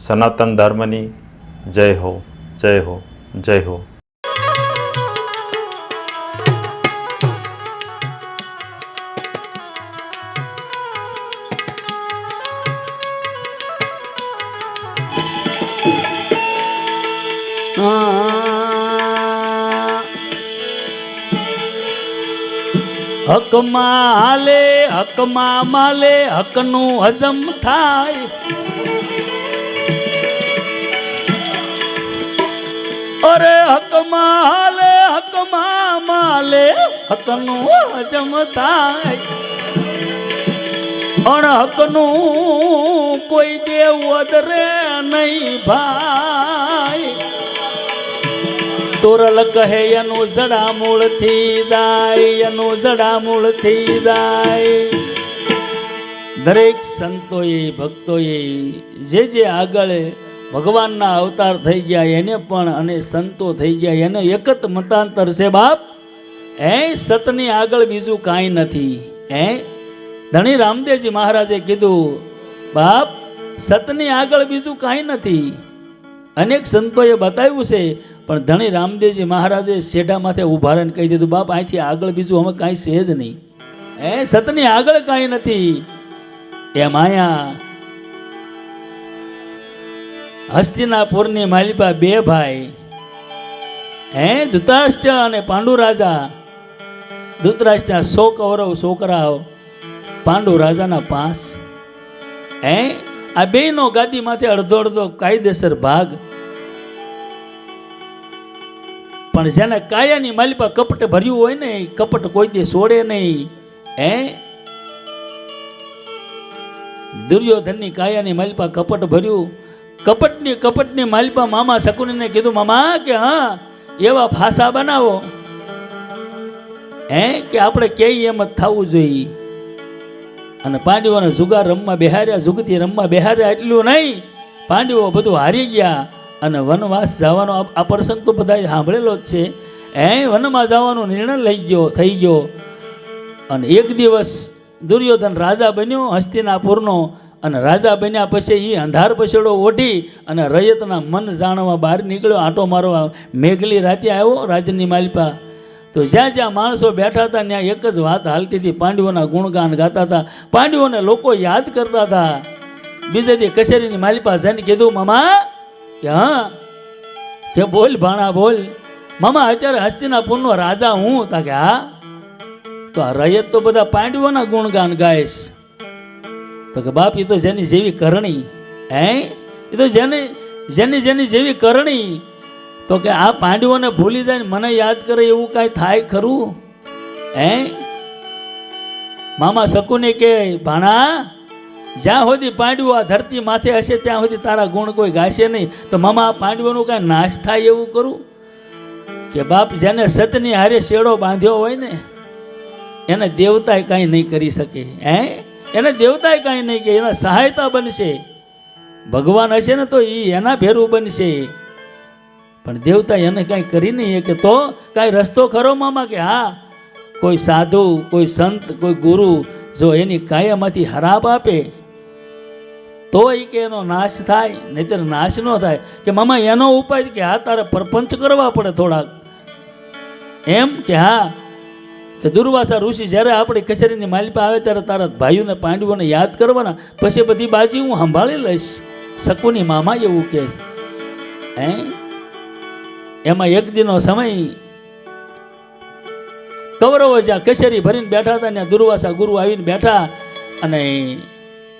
સનાતન ધર્મની જય હો, જય હો, જય હો. હકમાં હાલે હકમાં માલે હકનું હજમ થાય. અરે હકમાં હાલે હકમાં માલે હકનું હજમ થાય. અણહકનું કોઈ દેવ અદરે નહીં ભાઈ. તોરલ કહે એનું જડામૂળ થી જાય, એનું જડામૂળ થી જાય. દરેક સંતોએ ભક્તોએ જે આગળ ભગવાનના અવતાર થઈ ગયા એને પણ અને સંતો થઈ ગયા એને એક જ મતાંતર છે બાપ. સતની આગળ બીજું કાંઈ નથી. ધણી રામદેવજી મહારાજે કીધું બાપ સતની આગળ બીજું કાંઈ નથી. અનેક સંતોએ બતાવ્યું છે પણ ધણી રામદેવજી મહારાજે શેઢા માથે ઉભા રહીને કહી દીધું બાપ અહીંથી આગળ બીજું અમે કાંઈ છે જ નહીં. સતની આગળ કાંઈ નથી. એમ આયા હસ્તિનાપુરની માલિપા બે ભાઈ ધૃતરાષ્ટ્ર અને પાંડુ રાજા. ધૃતરાષ્ટ્રના 100 કૌરવ છોકરાઓ, પાંડુ રાજાના 5. આ બેનો ગાદી માથે અડધો અડધો કાયદેસર ભાગ. પણ જેને કાયાની માલિપા કપટ ભર્યું હોય ને કપટ કોઈ દે છોડે નહીં. દુર્યોધનની કાયાની માલિપા કપટ ભર્યું. કપટની માલિપા મામા શકુનીને કીધું મામા કે હા એવા ફાસા બનાવો કે આપણે કેય એમ જ થવું જોઈએ. અને પાંડવોને જુગાર રમવા બેહાર્યા, જુગતી રમવા બેહાર્યા. એટલું નહીં, પાંડવો બધું હારી ગયા અને વનવાસ જવાનો આ પ્રસંગ તો બધા સાંભળેલો જ છે. વનમાં જવાનો નિર્ણય થઈ ગયો. અને એક દિવસ દુર્યોધન રાજા બન્યો હસ્તિનાપુરનો. અને રાજા બન્યા પછી એ અંધાર પછેડો ઓઢી અને રયતના મન જાણવા બહાર નીકળ્યો, આંટો મારવા. મેઘલી રાતે આવ્યો રાજની માલિપા. તો જ્યાં જ્યાં માણસો બેઠા હતા ત્યાં એક જ વાત હાલતી હતી, પાંડવોના ગુણગાન ગાતા હતા, પાંડવોને લોકો યાદ કરતા હતા. બીજે દી કચેરીની માલિપા જઈને કીધું મામા કે હા કે બોલ ભાણા બોલ. મામા અત્યારે હસ્તિનાપુરનો રાજા હું. તા કે હા. તો આ રયત તો બધા પાંડવોના ગુણગાન ગાઈશ. તો કે બાપ એ તો જેની જેવી કરણી. એ તો જેની જેવી કરણી. તો કે આ પાંડવોને ભૂલી જાય ને મને યાદ કરે એવું કાંઈ થાય ખરું? મામા શકુની કે ભાણા જ્યાં સુધી પાંડવો આ ધરતી માથે હશે ત્યાં સુધી તારા ગુણ કોઈ ગાશે નહીં. તો મામા આ પાંડવોનું કાંઈ નાશ થાય એવું કરું? કે બાપ જેને સતની હારે શેડો બાંધ્યો હોય ને એને દેવતાએ કાંઈ નહીં કરી શકે. એને દેવતાએ કાંઈ નહીં કે એના સહાયતા બનશે. ભગવાન હશે ને તો એ એના ભેરું બનશે. પણ દેવતા એને કાંઈ કરી નહીં કે તો કાંઈ રસ્તો ખરો મામા? કે હા, કોઈ સાધુ, કોઈ સંત, કોઈ ગુરુ જો એની કાયામાંથી હરાપ આપે તો એ કે એનો નાશ થાય, નહીતર નાશ ન થાય. કે મામા એનો ઉપાય કે હા તારે પરપંચ કરવા પડે થોડાક. એમ કે હા કે દુર્વાસા ઋષિ જ્યારે આપણી કચેરીની માલિપા આવે ત્યારે તારા ભાઈઓને પાંડવોને યાદ કરવાના, પછી બધી બાજી હું સંભાળી લઈશ. શકુની મામા એવું કહે છે. એમાં એક દિનનો સમય કૌરવો જ્યાં કચેરી ભરીને બેઠા હતા ત્યાં દુર્વાસા ગુરુ આવીને બેઠા અને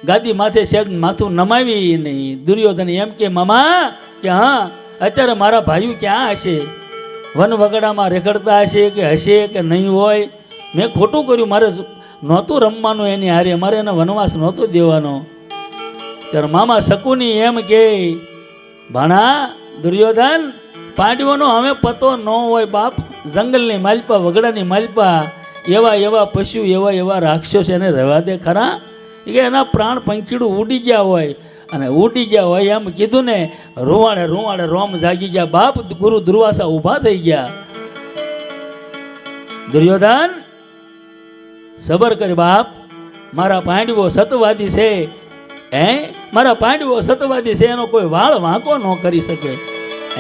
ગાદી માથે સેજ માથું નમાવી ને દુર્યોધન એમ કે મામા કે હા અત્યારે મારા ભાઈઓ ક્યાં હશે? વન વગડામાં રેખડતા હશે કે નહીં હોય? મેં ખોટું કર્યું, મારે નહોતું રમવાનું એની હારે, મારે એને વનવાસ નહોતો દેવાનો. ત્યારે મામા શકુની એમ કે ભાણા દુર્યોધન પાંડવોનો હવે પતો ન હોય બાપ. જંગલની માલિપા, વગડાની માલિપા, એવા પશુ, એવા રાક્ષસો એને રહેવા દે ખરા? કે એના પ્રાણ પંખીડું ઉડી ગયા હોય. અને ઉડી ગયા હોય એમ કીધું ને રૂવાડે રોમ જાગી ગયા. બાપ ગુરુ દુર્વાસા ઊભા થઈ ગયા. દુર્યોધન સબર કર બાપ, મારા પાંડવો સતવાદી છે. મારા પાંડવો સતવાદી છે, એનો કોઈ વાળ વાંકો ન કરી શકે.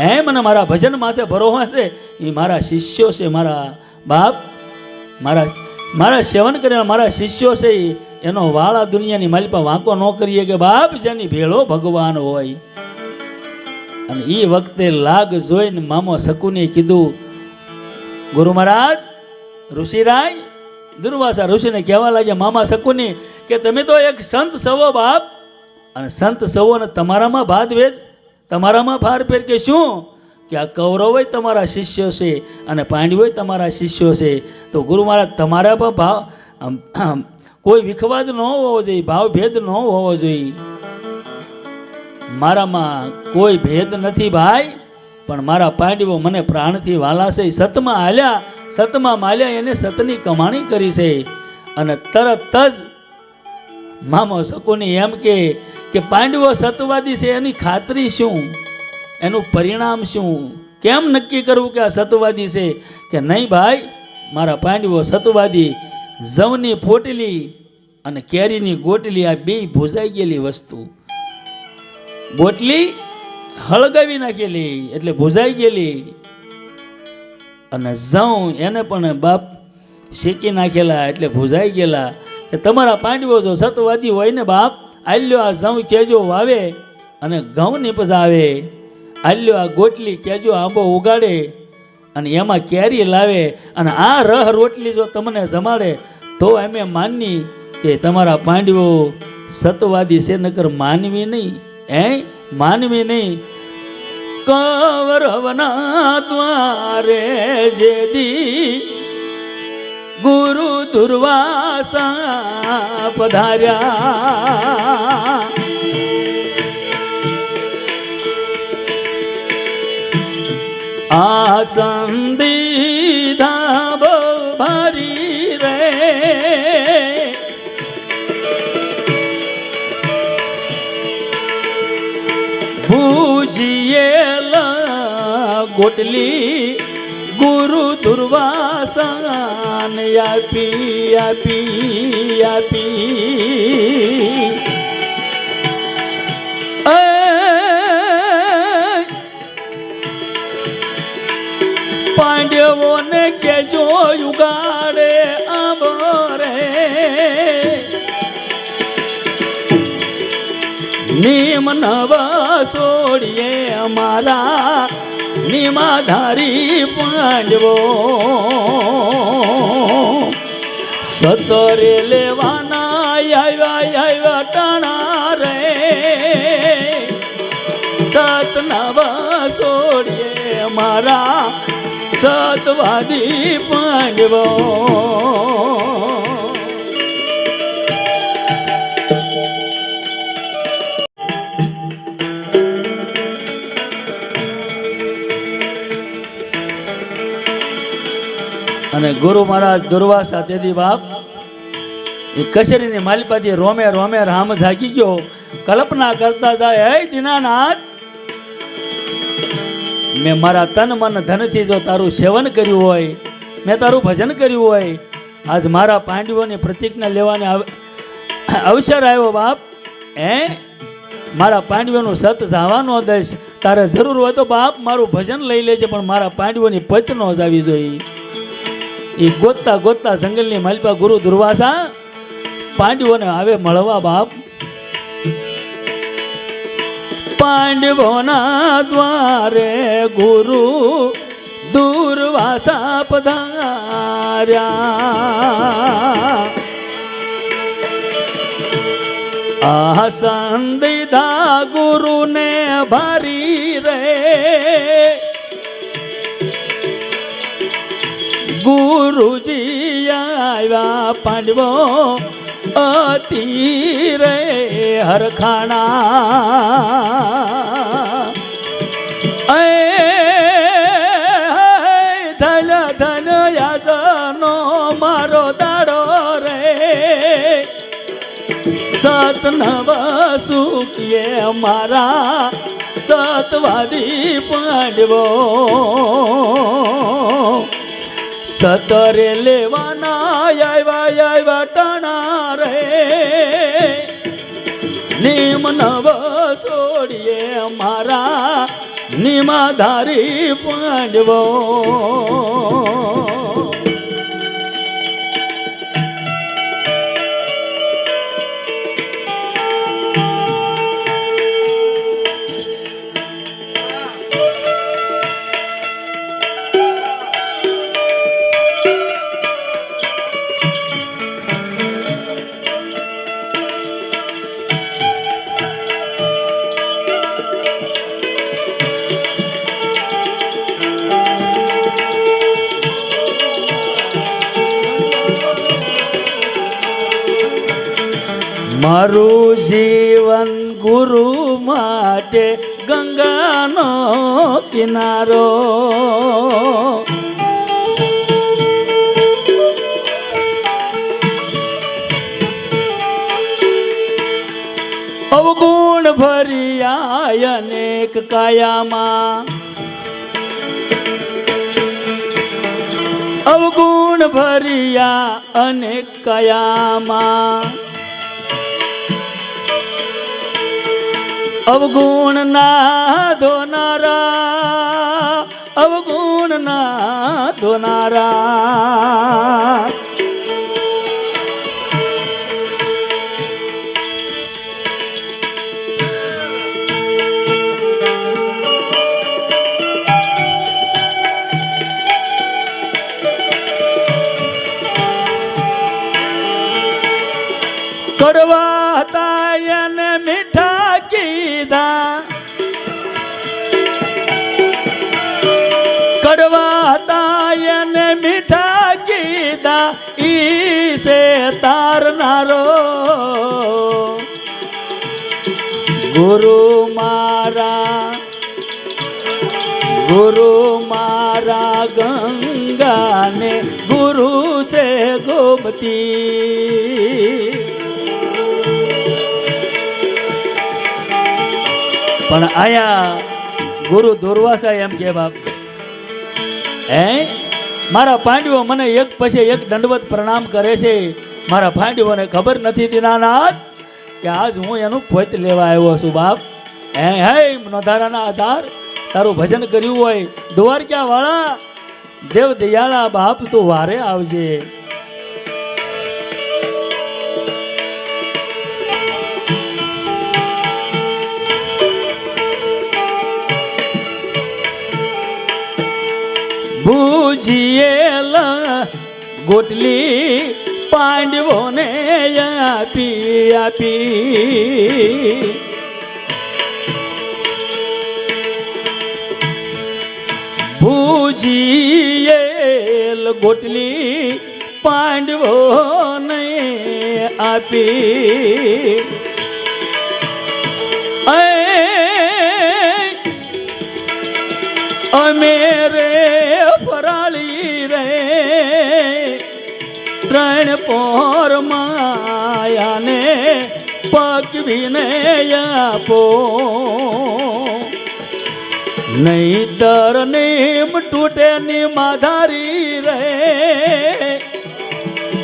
એમ અને મારા ભજન માથે ભરોહો છે, એ મારા શિષ્યો છે. મારા બાપ મારા સેવન કરીને મારા શિષ્યો છે, એનો વાળ આ દુનિયાની માલિપા વાંકો ન કરીએ કે બાપ, જેની ભેળો ભગવાન હોય. અને એ વખતે લાગ જોઈને મામો શકુને કીધું, ગુરુ મહારાજ, ઋષિરાય દુર્વાસા ઋષિને કહેવા લાગ્યા, મામા શકુની, કે તમે તો એક સંત સવો બાપ, અને સંત સવો ને તમારામાં ભાદભેદ, તમારામાં ફારફેર કે શું? કે આ કૌરવ તમારા શિષ્યો છે અને પાંડવો તમારા શિષ્યો છે. તો ગુરુ મહારાજ, તમારા પર ભાવ કોઈ વિખવાદ ન હોવો જોઈએ, ભાવ ભેદ ન હોવો જોઈએ. મારામાં કોઈ ભેદ નથી ભાઈ, પણ મારા પાંડવો મને પ્રાણથી વાલા છે. સતમાં હાલ્યા, સતમાં માલ્યા, એને સતની કમાણી કરી છે. અને તરત જ મામો શકુની એમ કે પાંડવો સતવાદી છે, એની ખાતરી શું, એનું પરિણામ શું, કેમ નક્કી કરવું કે આ સતવાદી છે કે નહીં? ભાઈ, મારા પાંડવો સતવાદી. જવની પોટલી અને કેરીની ગોટલી, આ બે ભૂજાઈ ગયેલી વસ્તુ. ગોટલી હળગાવી નાખેલી એટલે ભૂજાઈ ગયેલી, અને જવ એને પણ બાપ શેકી નાખેલા એટલે ભૂજાઈ ગયેલા. કે તમારા પાંડવો જો સતવાદી હોય ને બાપ, આલ્યો આ જવ કેજો વાવે અને ઘઉં નીપજાવે, આલ્યો આ ગોટલી કેજો આંબો ઉગાડે અને એમાં કેરી લાવે, અને આ રહ રોટલી જો તમને જમાડે તો અમે માની કે તમારા પાંડવો સતવાદી છે, નકર માનવી નહીં. માનવી નહીં. કૌરવના દ્વારે જેદી ગુરુ દુર્વાસા પધાર્યા, આ સંદીધા બહુ ભારી રે, ભૂજિયેલા ગોટલી ગુરુ દુર્વાસાને આપી આપી આપી. પાંડવોને કેજો યુગાડે આંબો રે, નીમ નવા સોડીએ અમારા નિમાધારી પાંડવો, સતરે લેવાના આવ્યા ટાણા રે, સત નવા સોડીએ અમારા સતવાદી પાંડવો. અને ગુરુ મહારાજ દુર્વાસા તેથી બાપ એ કચેરીની માલિપાથી રોમે રોમે રામ જાગી ગયો. કલ્પના કરતા જાય, હે દીનાનાથ, મેં મારા તન મન ધનથી જો તારું સેવન કર્યું હોય, મેં તારું ભજન કર્યું હોય, આજ મારા પાંડવોની પ્રતિજ્ઞા લેવાની અવસર આવ્યો બાપ. મારા પાંડવોનું સત જવા ન દઈશ. તારે જરૂર હોય તો બાપ મારું ભજન લઈ લેજે, પણ મારા પાંડવોની પચ ન જાવી જોઈએ. એ ગોતતા ગોતતા જંગલની માલિપા ગુરુ દુર્વાસા પાંડવોને આવે મળવા બાપ. પાંડવોના દ્વારે ગુરુ દુર્વાસા પધાર્યા, આ સંદીધા ગુરુને ભારી રે, ગુરુજી આવ્યા પાંડવો અતિ રે હરખાણા. ધન ધન યાદનો મારો દાડો રે, સત નવ સુખીએ મારા સતવાદી પાંડવો, સતરે લેવાના આવ્યા ટાણા રે, નીમ નવ છોડીએ મારા નિમાધારી પાંડવો. મારું જીવન ગુરુ માટે ગંગાનો કિનારો. અવગુણ ભર્યા અનેક કાયામાં, અવગુણ ભર્યા અનેક કાયામાં, અવગુણ ના ધોનારા, અવગુણ ના ધોનારા. કડવા હતા એને મીઠા કીધા, કડવા હતા એને મીઠા કીધા, ઈ છે તારનારો. ગુરુ મારા ગંગાને ગુરુ છે ગોમતી. પણ આયા ગુરુ દુર્વાસા એમ કે બાપ, મારા પાંડવો મને એક પછી એક દંડવત પ્રણામ કરે છે. મારા પાંડવોને ખબર નથી દીનાનાથ કે આજ હું એનું પોત લેવા આવ્યો છું બાપ. હે નોધારાના આધાર તારું ભજન કર્યું હોય દ્વારકા વાળા દેવ દયાળા બાપ તું વારે આવજે. ભૂજીએલા ગોટલી પાંડવોને આપી આપી, ભૂજીએલ ગોટલી પાંડવોને આપી. અમે રે ફરાળી રે ત્રણ પોર માયાને પકવીને આપો. નહીતર નીમ તૂટે નિમાધારી રે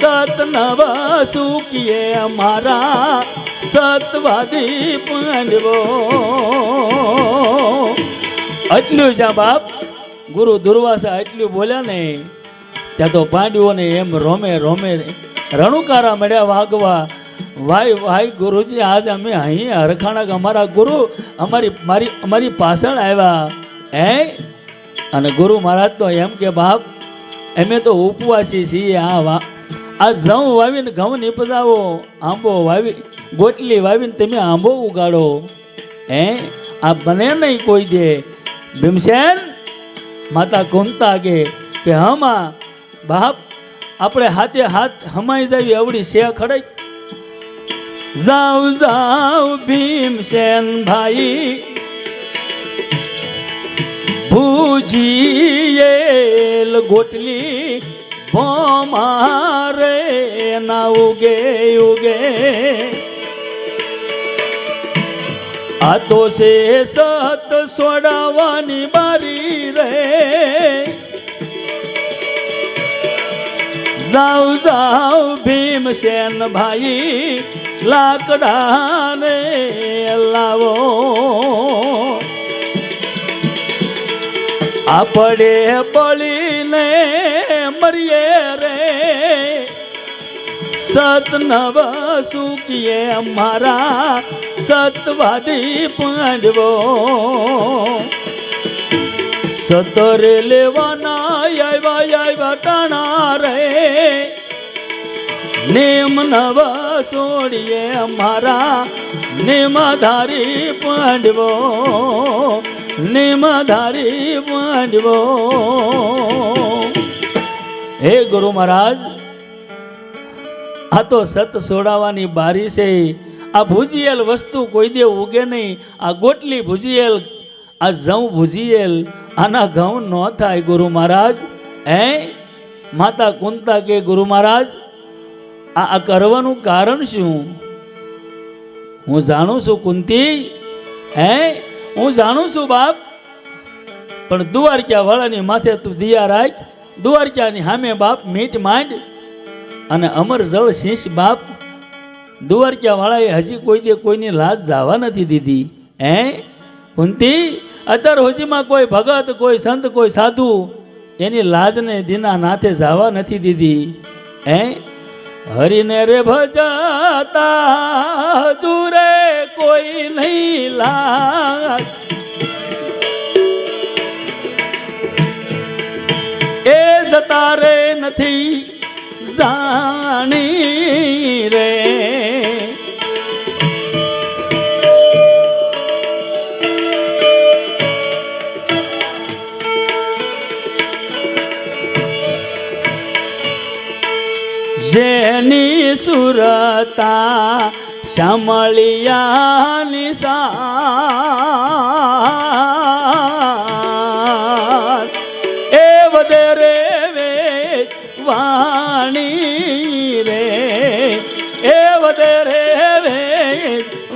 સતનવા સુખીએ મારા સતવાદી પાંડવો. એટલું જ બાપ ગુરુ દુર્વાસા એટલું બોલ્યા ને ત્યાં તો પાંડવોને એમ રોમે રોમે રણુકારા મળ્યા વાગવા. વાય વાય ગુરુજી આજ અમે અહીં હરખાણા અમારા ગુરુ અમારી પાછળ આવ્યા. અને ગુરુ મહારાજ તો એમ કે બાપ અમે તો ઉપવાસી છીએ. આ જવ વાવીને ઘઉં નીપજાવો, આંબો વાવી ગોટલી વાવીને તમે આંબો ઉગાડો. આ બને નહીં કોઈ દે. ભીમસેન માતા કુંતા કે હમા બાપ આપણે હાથે હાથ હમાઈ જાવી અવડી છે ખડક. જાવ જાવ ભીમસેન ભાઈ ભૂજીએલ ગોટલી ભોમારે ના ઉગે ઉગે. આ તો છે સત સોડાવાની બારી રે જાઉ જાઉ ભીમસેન ભાઈ લાકડા ને લાવો આપણે પડીને મરીએ રે સતનવ સુકીએ અમારા સતવાદી પાંડવો સતરે લેવાના આવ્યા ટાણા રે નેમ નવ છોડીએ અમારા નેમધારી પાંડવો નેમધારી પાંડવો. હે ગુરુ મહારાજ, આ તો સત છોડાવવાની બારી છે. આ ભુજીયેલ વસ્તુ કોઈ દે ઉગે નહીં. આ ગોટલી ભુજીયેલ, આ જઉં ભુજીયેલ, આના ઘઉં ન થાય ગુરુ મહારાજ. હે માતા કુંતા કે ગુરુ મહારાજ આ કરવાનું કારણ શું? હું જાણું છું કુંતી, હે હું જાણું છું બાપ, પણ દ્વારકા વાળાની માથે તું દિયા રાખ. દ્વારકાની સામે બાપ મીટ માંડ અને અમર જળ શીશ બાપ. દ્વારકા વાળાએ હજી કોઈ દે કોઈની લાજ જવા નથી દીધી. હે કુંતી, અત્યાર હોજીમાં કોઈ ભગત, કોઈ સંત, કોઈ સાધુ એની લાજને દીના નાથે જવા નથી દીધી. હે હરિને રે ભજતા જુરે કોઈ નહીં લાજ, એ જતા રે નથી જાણી રે. જેની સુરતા શામળિયાની સાથ એ વધેરે વાણી રે, એ વધેરે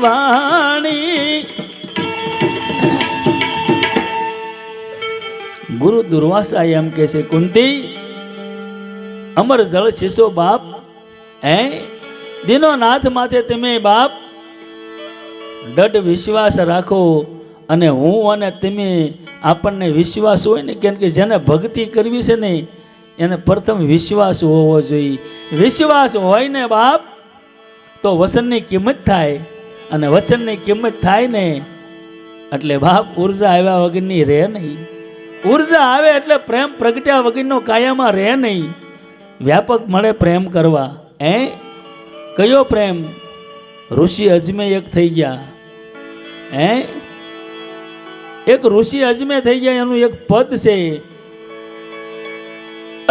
વાણી. ગુરુ દુર્વાસા એમ કે છે કુંતી, અમર જળ શીશો બાપ. હે દીનો નાથ માથે તમે બાપ દઢ વિશ્વાસ રાખો. અને હું અને તમે આપણને વિશ્વાસ હોય ને, કેમ કે જેને ભક્તિ કરવી છે ને એને પ્રથમ વિશ્વાસ હોવો જોઈએ. વિશ્વાસ હોય ને બાપ તો વચનની કિંમત થાય, અને વચનની કિંમત થાય ને એટલે બાપ ઉર્જા આવ્યા વગરની રહે નહીં. ઉર્જા આવે એટલે પ્રેમ પ્રગટ્યા વગરનો કાયામાં રહે નહીં. વ્યાપક મળે પ્રેમ કરવા. હે કયો પ્રેમ? ઋષિ અજમે એક થઈ ગયા. હે એક ઋષિ અજમે થઈ ગયા. એનું એક પદ છે,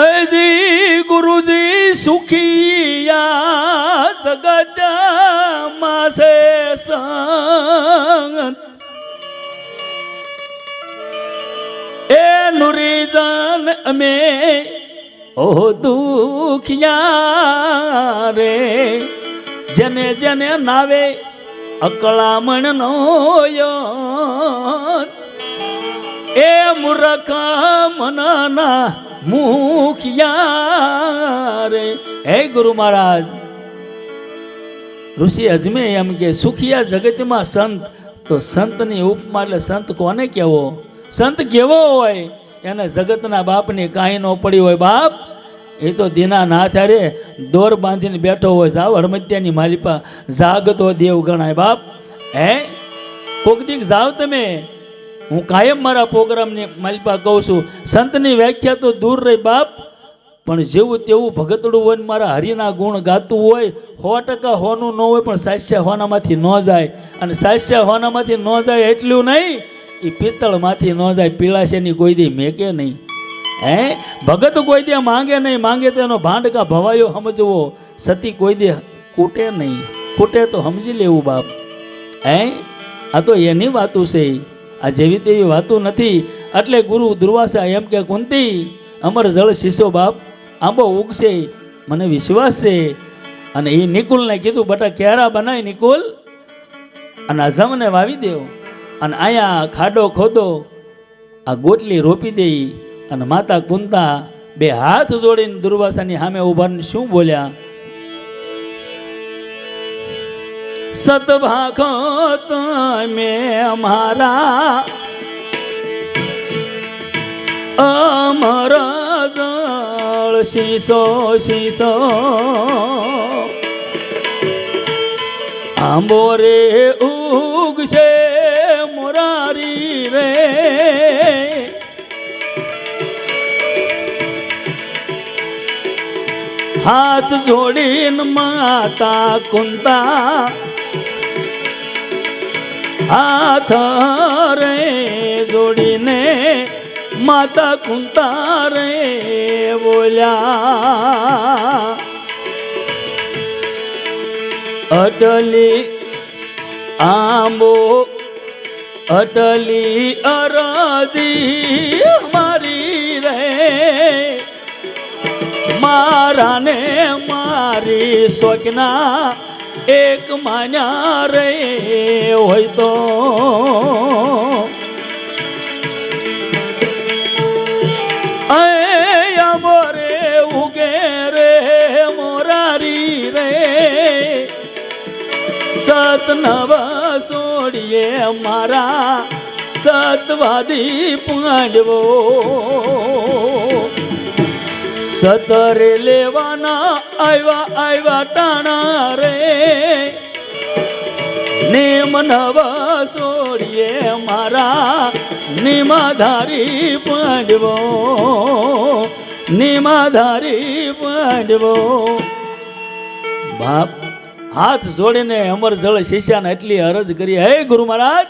અજી ગુરુજી સુખિયા જગત માસે સંત એ નુરીજન અમે ઓહ દુખિયા રે. જને જને નાવે અકળામણ નો એ મૂર્ખ મનના મુખિયા રે. હે ગુરુ મહારાજ, ઋષિ અજમે એમ કે સુખિયા જગતમાં સંત, તો સંતની ઉપમા એટલે સંત કોને કહેવો? સંત કેવો હોય? એને જગતના બાપની કાંઈ ન પડી હોય બાપ. એ તો દીના નાથ હારે દોર બાંધીને બેઠો હોય. જાવ હડમત્યાની માલિપા જાગતો દેવ ગણાય બાપ. હે કોક દીક જાવ તમે. હું કાયમ મારા પ્રોગ્રામની માલિપા કહું છું, સંતની વ્યાખ્યા તો દૂર રહી બાપ, પણ જેવું તેવું ભગતડું હોય ને મારા હરિના ગુણ ગાતું હોય, 100% હોનું ન હોય પણ સાસ્ય હોનામાંથી ન જાય. અને સાસ્ય હોનામાંથી ન જાય એટલું નહીં, એ પિત્તળમાંથી ન જાય. પીળાશેની કોઈ દી મેકે નહીં. હે ભગત કોઈ દે માંગે નહીં, માંગે તો એનો ભાંડકા ભવાયો સમજવો. સતી કોઈ દે કૂટે નહીં, કૂટે તો સમજી લેવું બાપ. હે આ તો એની વાતું છે, આ જેવી તેવી વાતું નથી. એટલે ગુરુ દુર્વાસા એમ કે કુંતી, અમર જળ શીશો બાપ આંબો ઉગશે મને વિશ્વાસ છે. અને એ નિકુલને કીધું, બટા કેરા બનાવી નિકુલ અને અઝમને વાવી દેવ, અને અહીંયા ખાડો ખોદો, આ ગોટલી રોપી દઈ, અને માતા કુંતા બે હાથ જોડીને દુર્વાસાની સામે ઉભાને શું બોલ્યા? સતભાખત મેં મારા અમર જળ શીશો શીશો આંબો રે ઉગશે મોરારી રે હાથ જોડીને માતા કુંતા હાથ રે જોડીને માતા કુંતા રે બોલ્યા અટલી આંબો અટલી અરજી મારી રે મારા ને મારી સ્વજ્ઞા એક માન્યા રે હોય તો આંબો રે ઉગે રે મોરારી રે સતનવ સોડીએ મારા સતવાદી પાંડવો સતરે લેવાના આવ્યા ટાણા રે નેમ નવ સોડીએ મારા નિમાધારી પાંડવો નિમાધારી પાંડવો બાપ હાથ જોડીને અમર જળ શિષ્યાને એટલી અરજ કરી, હે ગુરુ મહારાજ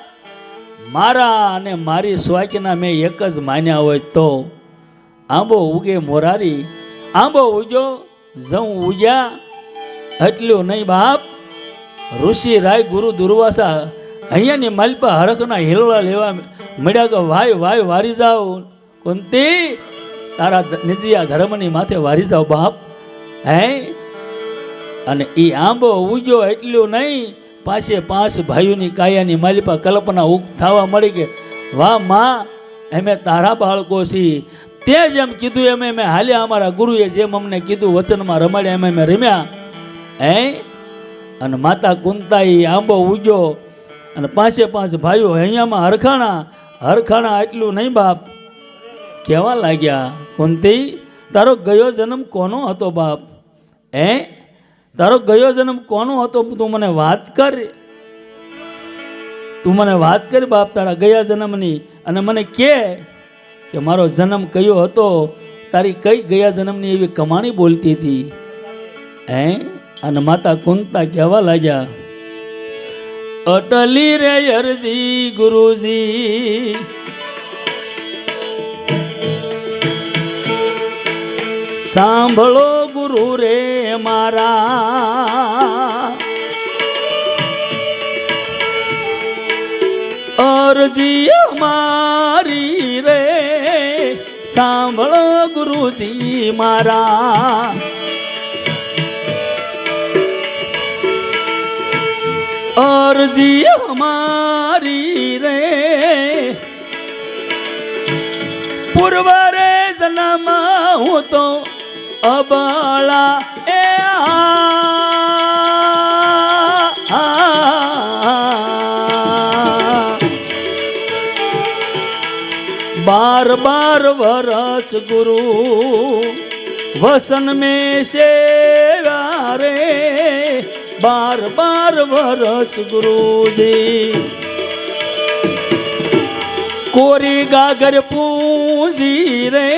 મારા અને મારી સ્વાકીના મેં એક જ માન્યા હોય તો આંબો ઉગે મોરારી આંબો ઉગ્યો જઉં ઉગ્યા એટલું નહીં બાપ. ઋષિ રાય ગુરુ દુર્વાસા અહીંયાની માલપા હરખના હિલોળા લેવા મળ્યા કે વાય વાય વારી જાઓ કુંતી તારા નિજીયા ધર્મની માથે વારી જાઓ બાપ. હે અને એ આંબો ઉગ્યો એટલું નહીં પાસે 5 ભાઈઓની કાયાની માલિપા કલ્પના થવા મળી કે વાહ માં અમે તારા બાળકો છીએ. તે જેમ કીધું એમ અમે હાલ્યા, અમારા ગુરુએ જેમ અમને કીધું વચનમાં રમાડ્યા એમ અમે રમ્યા. હે અને માતા કુંતાઈ આંબો ઉગ્યો અને 5 ભાઈઓ અહીંયામાં હરખાણા એટલું નહીં બાપ કહેવા લાગ્યા, કુંતી તારો ગયો જન્મ કોનો હતો બાપ? હે તારો ગયો જન્મ કોનો હતો? તું મને વાત કર, તું મને વાત કર બાપ તારા ગયા જન્મની, અને મને કે મારો જન્મ કયો હતો, તારી કઈ ગયા જન્મની એવી કમાણી બોલતી હતી. હે અને માતા કુંતા કહેવા લાગ્યા, અટલી રે અરજી ગુરુજી સાંભળો ગુરુ રે મારા અરજી મારી રે સાંભળો ગુરુજી મારા અરજી મારી રે પૂર્વ રે જન્મ હું તો અબળા એ બાર વરસ ગુરુ વસન में सेवा रे 12 વરસ ગુરુજી કોરી ગાગર પૂજી રે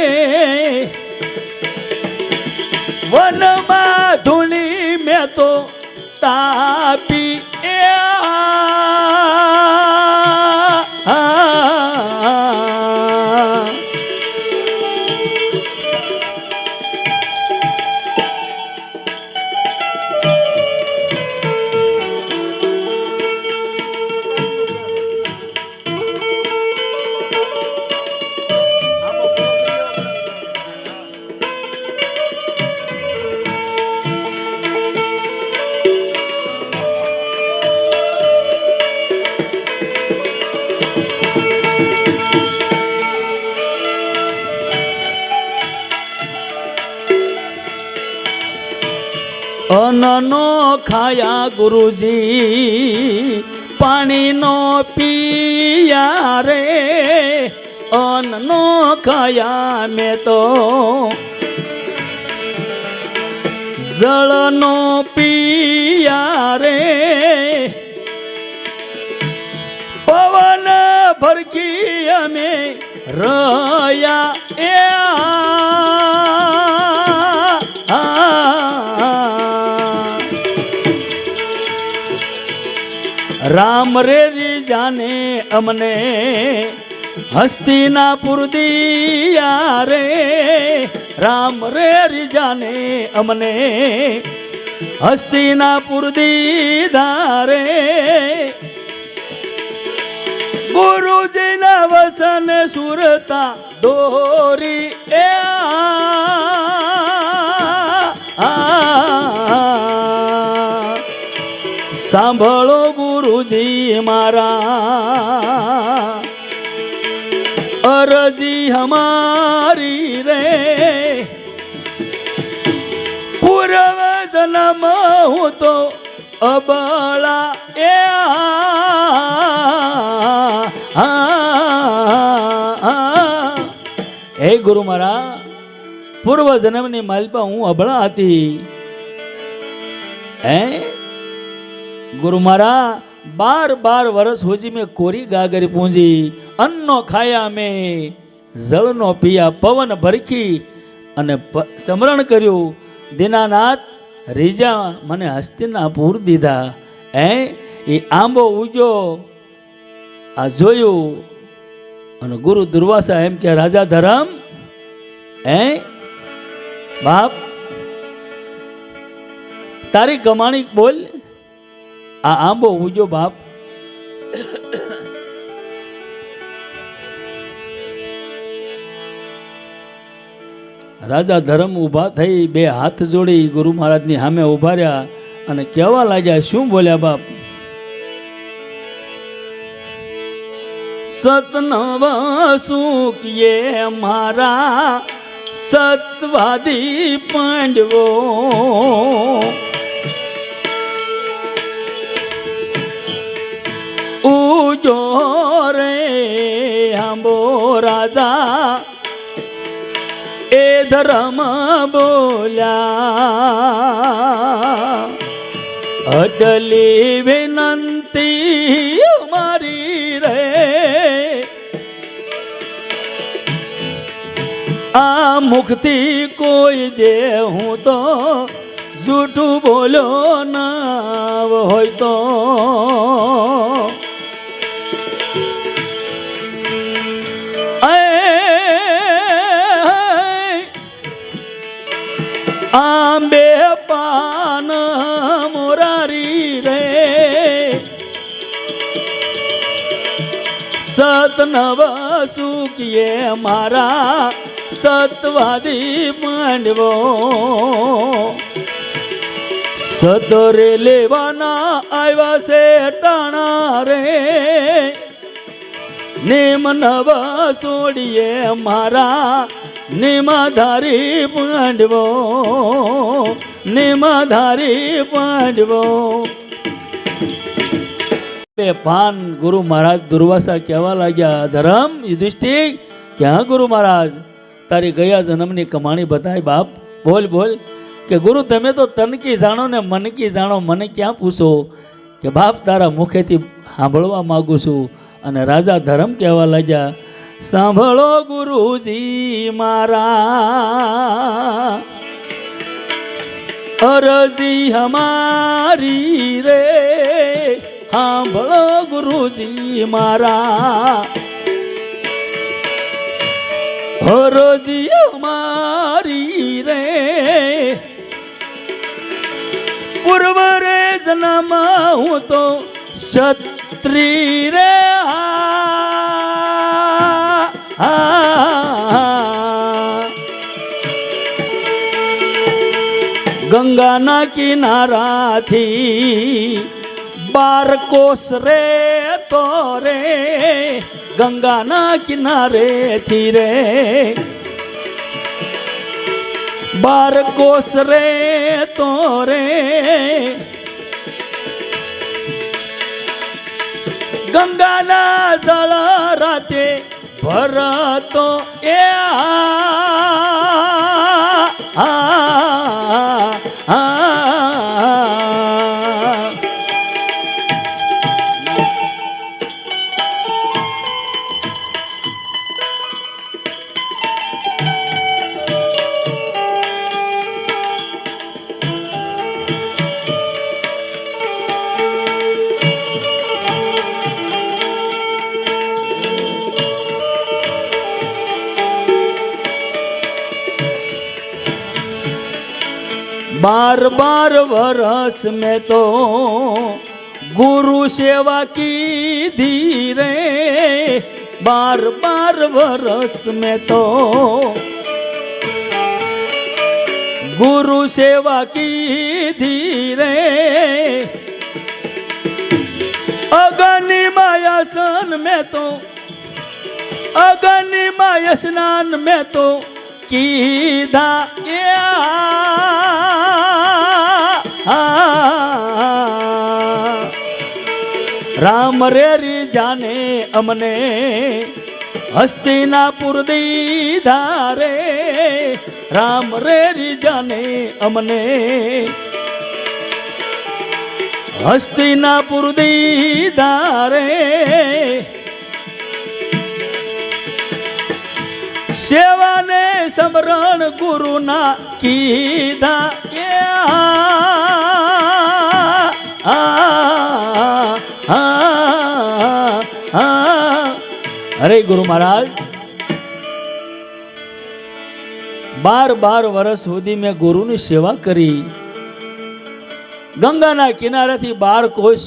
વનમાં ધૂલી મેં તો તાપી અન્નનો ખાયા ગુરુજી પાણીનો પિયા રે અન્નનો ખાયા મેં તો જળનો પિયા રે પવન ભરકી અમે રહ્યા એ રામ રે જાને અમને હસ્તિનાપુર દિયા રે રામ રે જાને અમને હસ્તિનાપુર દીધા રે ગુરુજીના વસન સુરતા દોરી એ સાંભળો ગુરુજી મારા અરજી હમારી રે પૂર્વ જન્મ હું તો અબળા એ હે ગુરુ મારા પૂર્વ જન્મની માલપા હું અબળા હતી હે ગુરુ મારા 12 વર્ષ હોજી મેં કોરી ગાગરી પૂંજી અન્નો ખાયા મેં જળનો પિયા પવન ભરખી અને સમરણ કર્યું દીનાનાથ રીજા મને હસ્તિનાપુર દીધા હે એ આંબો ઉગ્યો આ જોયું અને ગુરુ દુર્વાસા એમ કે રાજા ધરમ હે બાપ તારી કમાણી બોલ આ આંબો ઉગ્યો બાપ રાજા ધરમ ઊભા થઈ બે હાથ જોડી ગુરુ મહારાજની સામે ઊભા રહ્યા અને કહેવા લાગ્યા શું બોલ્યા બાપ સતનવસું કિયે મારા સતવાદી પાંડવો ઉજો રે આંબો રાજા એ ધર્મ બોલ્યા અટલી વિનંતી મારી રે આ મુખથી કોઈ દે હું તો જૂઠું બોલ્યો ના હોય તો આંબે પાન મોરારી રે સતનવ સુખીએ મારા સતવાદી પાંડવો સતરે લેવાના આવ્યા છે ટાણા રે નેમ નવ છોડીએ મારા નિમાધારી પાંડવો નિમાધારી પાંડવો બે પાન ગુરુ મહારાજ દુર્વાસા કહેવા લાગ્યા ધરમ યુધિષ્ઠિર ક્યાં ગુરુ મહારાજ તારી ગયા જન્મની કમાણી બતાય બાપ બોલ બોલ કે ગુરુ તમે તો તનકી જાણો ને મનકી જાણો મને ક્યાં પૂછો કે બાપ તારા મુખેથી સાંભળવા માગું છું અને રાજા ધરમ કહેવા લાગ્યા સાંભળો ગુરુજી મારા અરજી હમારી રે સાંભળો ગુરુજી મારા અરજી હમારી રે પૂર્વ રે જન્મ હું તો ક્ષત્રિય રે ગંગાના કિનારાથી 12 કોસ રે તો રે ગંગાના કિનારેથી રે બાર કોસ રે તો રે ગંગાના જળ રાતે ભરતો એ बार बार वर्ष में तो गुरु सेवा की धीरे बार बार वर्ष में तो गुरु सेवा की धीरे अग्निमय स्नान में तो अग्निमय स्नान में तो कीधा राम रे जाने अमने हस्तिनापुर दीधा रे राम रे जाने अमने हस्तिनापुर दीधा रे सेवा ने समरण गुरु ना कीधा अरे गुरु महाराज 12 वर्ष सुधी में गुरु ની સેવા કરી ગંગાના કિનારેથી 12 કોસ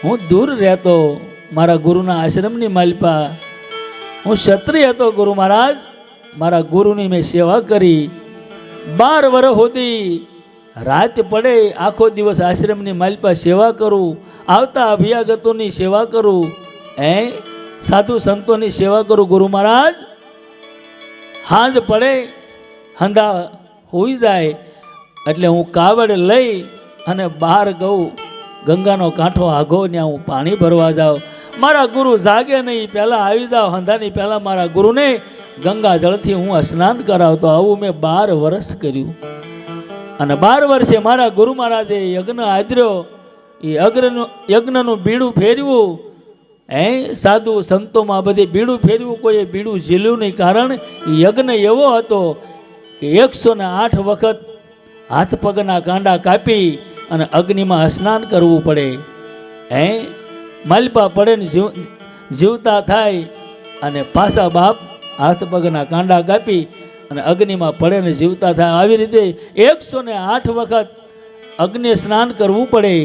હું દૂર રહેતો મારા ગુરુના આશ્રમની માલપા હું ક્ષત્રિય હતો ગુરુ મહારાજ મારા ગુરુની મેં સેવા કરી 12 વર્ષ સુધી રાત પડે આખો દિવસ આશ્રમની માલપા સેવા કરું આવતા અભ્યાગતોની સેવા કરું સાધુ સંતોની સેવા કરું ગુરુ મહારાજ હાંજ પડે હંધા હોઈ જાય એટલે હું કાવડ લઈ અને બહાર ગઉં ગંગાનો કાંઠો આઘો ત્યાં હું પાણી ભરવા જાઉં મારા ગુરુ જાગે નહીં પહેલાં આવી જાઓ હંધાની પહેલાં મારા ગુરુને ગંગા જળથી હું સ્નાન કરાવતો આવું મેં 12 વર્ષ કર્યું અને 12 વર્ષે મારા ગુરુ મહારાજે યજ્ઞ આદર્યો એ યજ્ઞનું બીડું ફેરવ્યું સાધુ સંતોમાં બધી બીડું ફેરવ્યું કોઈએ બીડું ઝીલ્યું નહીં કારણ યજ્ઞ એવો હતો કે 108 વખત હાથ પગના કાંડા કાપી અને અગ્નિમાં સ્નાન કરવું પડે માલપા પડે ને જીવતા થાય અને પાછા બાપ હાથ પગના કાંડા કાપી અને અગ્નિમાં પડે ને જીવતા થાય આવી રીતે 108 વખત અગ્નિ સ્નાન કરવું પડે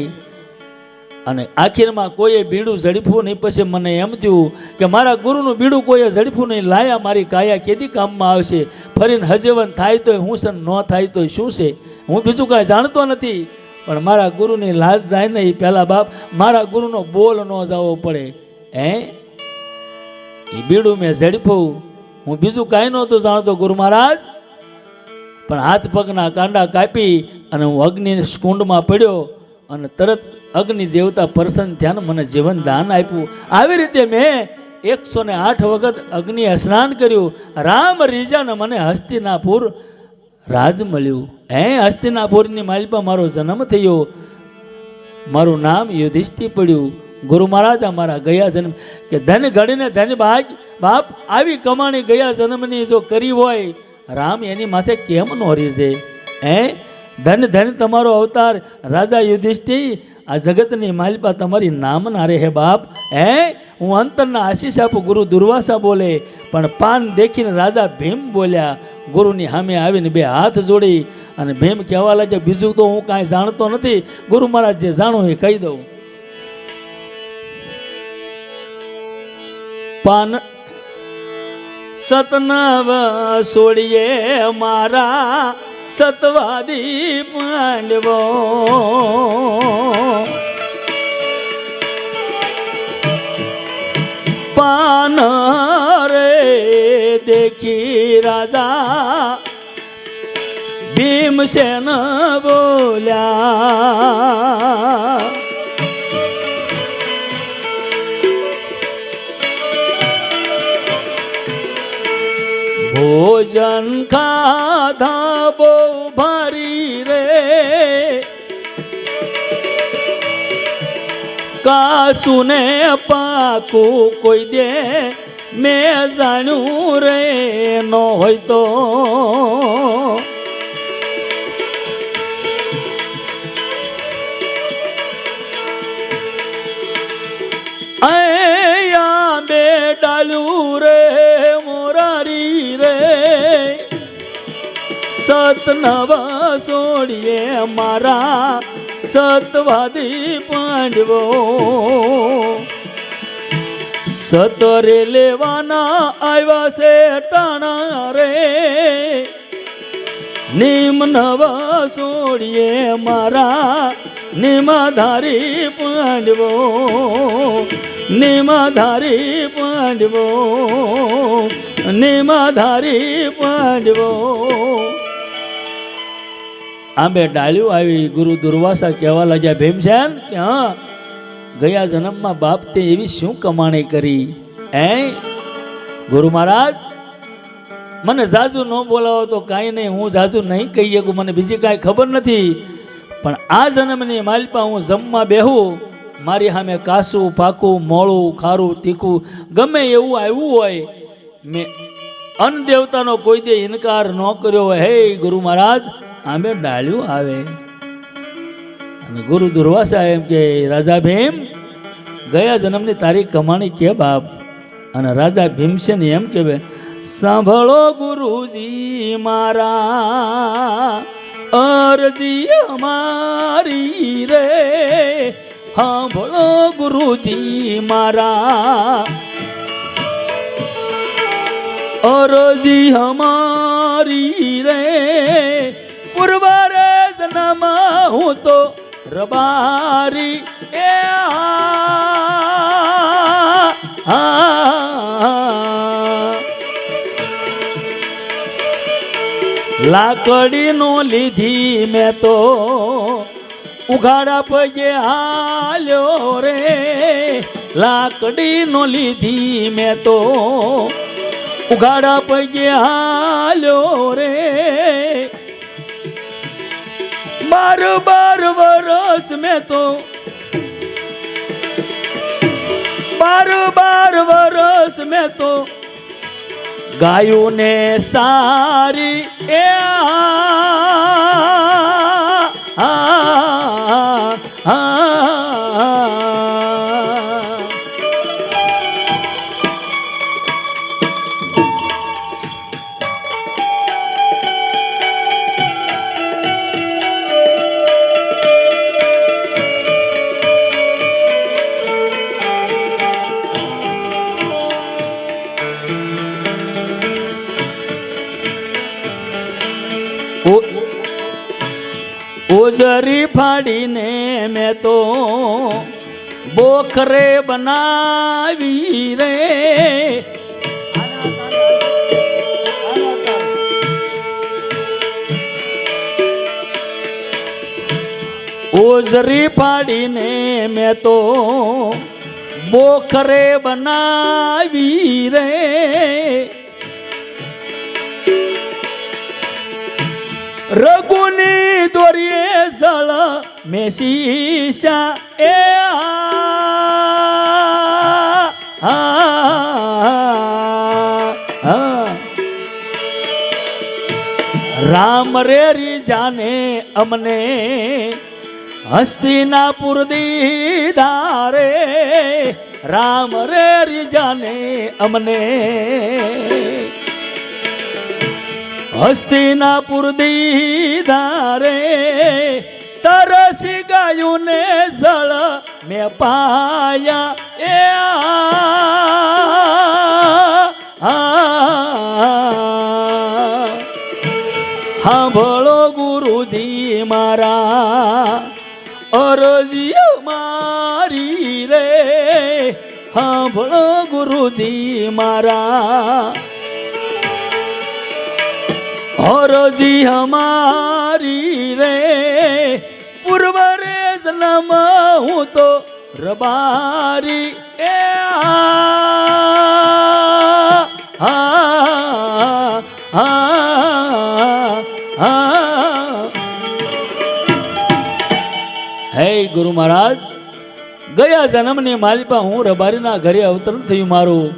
અને આખીરમાં કોઈએ બીડું ઝડપવું નહીં પછી મને એમ થયું કે મારા ગુરુનું બીડું કોઈએ ઝડપવું નહીં લાયા મારી કાયા કેદી કામમાં આવશે ફરીને હજવન થાય તોય હું છે ન થાય તોય શું છે હું બીજું કાંઈ જાણતો નથી પણ મારા ગુરુની લાજ જાય ને એ પહેલાં બાપ મારા ગુરુનો બોલ ન જવો પડે એ બીડું મેં ઝડપું હું બીજું કાંઈ નહોતું જાણતો ગુરુ મહારાજ પણ હાથ પગના કાંડા કાપી અને હું અગ્નિ કુંડમાં પડ્યો અને તરત અગ્નિ દેવતા પ્રસન્ન થયા મને જીવન દાન આપ્યું આવી રીતે મેં 108 વખત અગ્નિ સ્નાન કર્યું રામ રીજાને મને હસ્તિનાપુર રાજ મળ્યું હસ્તિનાપુરની માલિપા મારો જન્મ થયો મારું નામ યુધિષ્ઠિર પડ્યું ગુરુ મહારાજ અમારા ગયા જન્મ કે ધન ઘડીને ધન ભાગ બાપ આવી કમાણી ગયા જન્મની જો કરી હોય રામ એની માથે કેમ નો રીઝે ધન ધન તમારો અવતાર રાજા યુધિષ્ઠિર આ જગતની માલિપા તમારી નામ ના રહે બાપ હું અંતરના આશીષ આપું ગુરુ દુર્વાસા બોલે પણ પાન દેખીને રાજા ભીમ બોલ્યા ગુરુની સામે આવીને 2 હાથ જોડી અને ભીમ કહેવા લાગ્યા બીજું તો હું કાંઈ જાણતો નથી ગુરુ મહારાજ જે જાણું એ કહી દઉં પાન સતનવ સોડીએ મારા સતવાદી પાંડવો પાન રે દેખી રાજા ભીમસેન બોલ્યા ભોજન ખાધા બહુ ભારી રે કાસુને પાકું કોઈ દે મેં જાણ્યું રે ન હોય તો અહીંયા બે ડાલ્યું રે મોરારી રે સતનવા સોડીએ મારા સતવાદી પાંડવો સતરે લેવાના આવ્યા છે ટાણા રે નિમ નવા સોડીએ મારા નિમાધારી પાંડવો નિમાધારી પાંડવો નિમાધારી પાંડવો આંબે ડાળ્યું આવી ગુરુ દુર્વાસા કહેવા લાગ્યા ભીમસેન કે હા ગયા જન્મમાં બાપ તે એવી શું કમાણી કરી ગુરુ મહારાજ મને જાજુ ન બોલાવો તો કાંઈ નહીં હું જાજુ નહીં કહી શકું મને બીજી કાંઈ ખબર નથી પણ આ જન્મની માલપા હું જમવા બેહું મારી સામે કાસું પાકું મોળું ખારું તીખું ગમે એવું આવ્યું હોય મેં અન્ન દેવતાનો કોઈ દે ઇનકાર ન કર્યો હોય હે ગુરુ મહારાજ આંબે ડાળ્યું આવે અને ગુરુ દુર્વાસા એમ કે રાજા ભીમ ગયા જન્મની તારી કમાણી કે બાપ અને રાજા ભીમસેન એમ કે સાંભળો ગુરુજી મારા અરજી અમારી રે સાંભળો ગુરુજી મારા અરજી અમારી રે પૂર્વરે જન્મ હું તો રબારી એ લાકડી નો લીધી મેં તો ઉઘાડા પગે હાલ્યો રે લાકડી નો લીધી મેં તો ઉઘાડા પગે હાલ્યો રે 12 વર્ષ મેં તો 12 વર્ષ મેં તો ગાયું ને સારી એ ઓજરી ફાડીને મેં તો બોખરે બનાવી રે ઓજરી ફાડીને મેં તો બોખરે બનાવી રે રઘુની દોરીએ જળ મેશીશા એ રામ રે રીજાને અમને હસ્તિનાપુર દીધા રે રામ રે રીજાને અમને હસ્તિનાપુર દીધા રે તરસી ગાયું ને જળ મેં પાયા એ સાંભળો ગુરુજી મારા અરજી મારી રે સાંભળો ગુરુજી મારા હરજી હમારી રે પૂર્વ રે જન્મ હું તો રબારી એ હે ગુરુ મહારાજ, ગયા જન્મની માલિપા હું રબારીના ઘરે અવતરણ થયું મારું.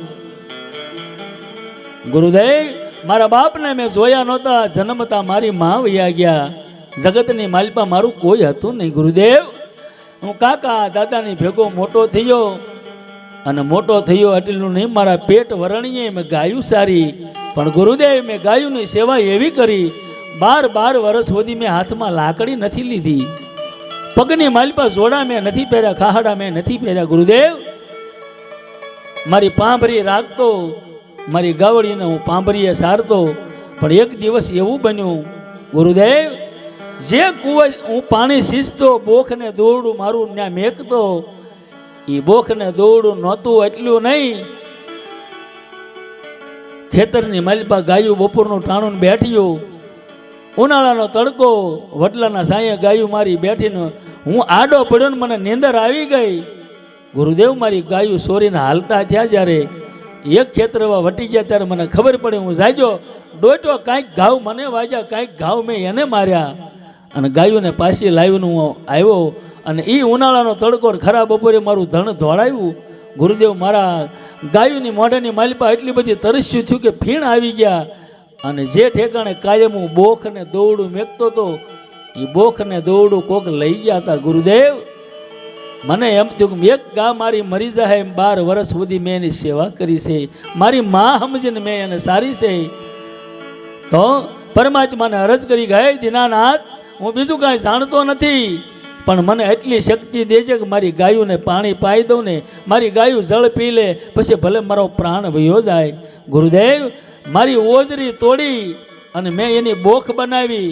ગુરુદેવ, મારા બાપને મેં જોયા નહોતા, જન્મતા મારી માં વયા ગયા. જગતની માલિપા મારું કોઈ હતું નહીં. ગુરુદેવ, હું કાકા દાદાની ભેગો મોટો થયો, અને મોટો થયો એટલું નહીં, મારા પેટ વરણીએ મેં ગાયું સારી. પણ ગુરુદેવ, મેં ગાયુંની સેવા એવી કરી, 12 વર્ષ સુધી મેં હાથમાં લાકડી નથી લીધી, પગની માલિપા જોડા મેં નથી પહેર્યા, ખાહડા મેં નથી પહેર્યા. ગુરુદેવ, મારી પાંભરી રાખતો, મારી ગાવડીને હું પાંભરીએ સારતો. પણ એક દિવસ એવું બન્યું ગુરુદેવ, જે કુવા હું પાણી સીંચતો, બોખને દોરડું મારું ત્યાં મેકતો, એ બોખને દોરડું નહોતું એટલું નહીં, ખેતરની માલિપા ગાયું બપોરનું ટાણું બેઠ્યું, ઉનાળાનો તડકો, વડલાના સાંયે ગાયું મારી બેઠીને હું આડો પડ્યો ને મને નીંદર આવી ગઈ. ગુરુદેવ, મારી ગાયું સોરીને હાલતા થયા, જ્યારે એક ખેતરમાં વટી ગયા ત્યારે મને ખબર પડી. હું જાગ્યો, ડોટો કાંઈક ઘાવ મને વાગ્યા, કાંઈક ઘાવ મેં એને માર્યા, અને ગાયોને પાછી લાવીને હું આવ્યો, અને એ ઉનાળાનો તડકો ખરા બપોરે મારું ધણ ધોળાવ્યું. ગુરુદેવ, મારા ગાયોની મોઢાની માલિપા એટલી બધી તરસ્યું થયું કે ફીણ આવી ગયા, અને જે ઠેકાણે કાયમ હું બોખ ને દોરડું મેકતો હતો, એ બોખ ને દોરડું કોક લઈ ગયા હતા. ગુરુદેવ, મને એમ થયું કે એક ગા મારી મરી જાય એમ 12 વર્ષ સુધી મેં એની સેવા કરી છે, મારી માં સમજીને મેં એને સારી છે. તો પરમાત્માને અરજ કરી ગયા, દીનાનાથ, હું બીજું કાંઈ જાણતો નથી, પણ મને એટલી શક્તિ દેજે કે મારી ગાયોને પાણી પાઈ દઉં ને, મારી ગાયું જળ પી લે, પછી ભલે મારો પ્રાણ વયો જાય. ગુરુદેવ, મારી ઓજરી તોડી અને મેં એની બોખ બનાવી,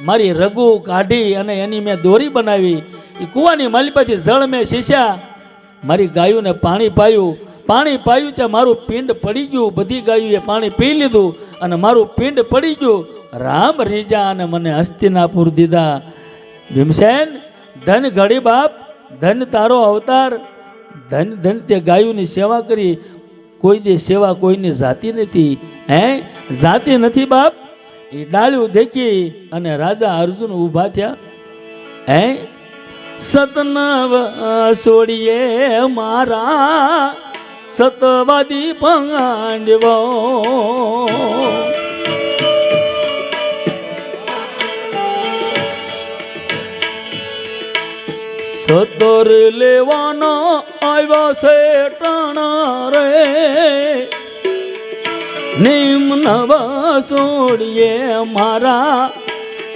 મારી રગુ કાઢી અને એની મેં દોરી બનાવી, એ કૂવાની માલિપાથી જળ મેં શીશ્યા, મારી ગાયોને પાણી પાયું ત્યાં મારું પિંડ પડી ગયું. બધી ગાયોએ પાણી પી લીધું અને મારું પિંડ પડી ગયું. રામ રીજા અને મને હસ્તિનાપુર દીધા. ભીમસેન, ધન ઘડી બાપ, ધન તારો અવતાર, ધન ધન તે ગાયોની સેવા કરી. કોઈ દે સેવા કોઈની જાતિ નથી, જાતિ નથી બાપ. એ ડાળ્યું દેખી અને રાજા અર્જુન ઊભા થયા. સતનવ છોડીએ મારા સતવાદી પાંડવો, સતર લેવાનો આવ્યો છે ટાણા રે, નિમ નવા છોડીએ મારા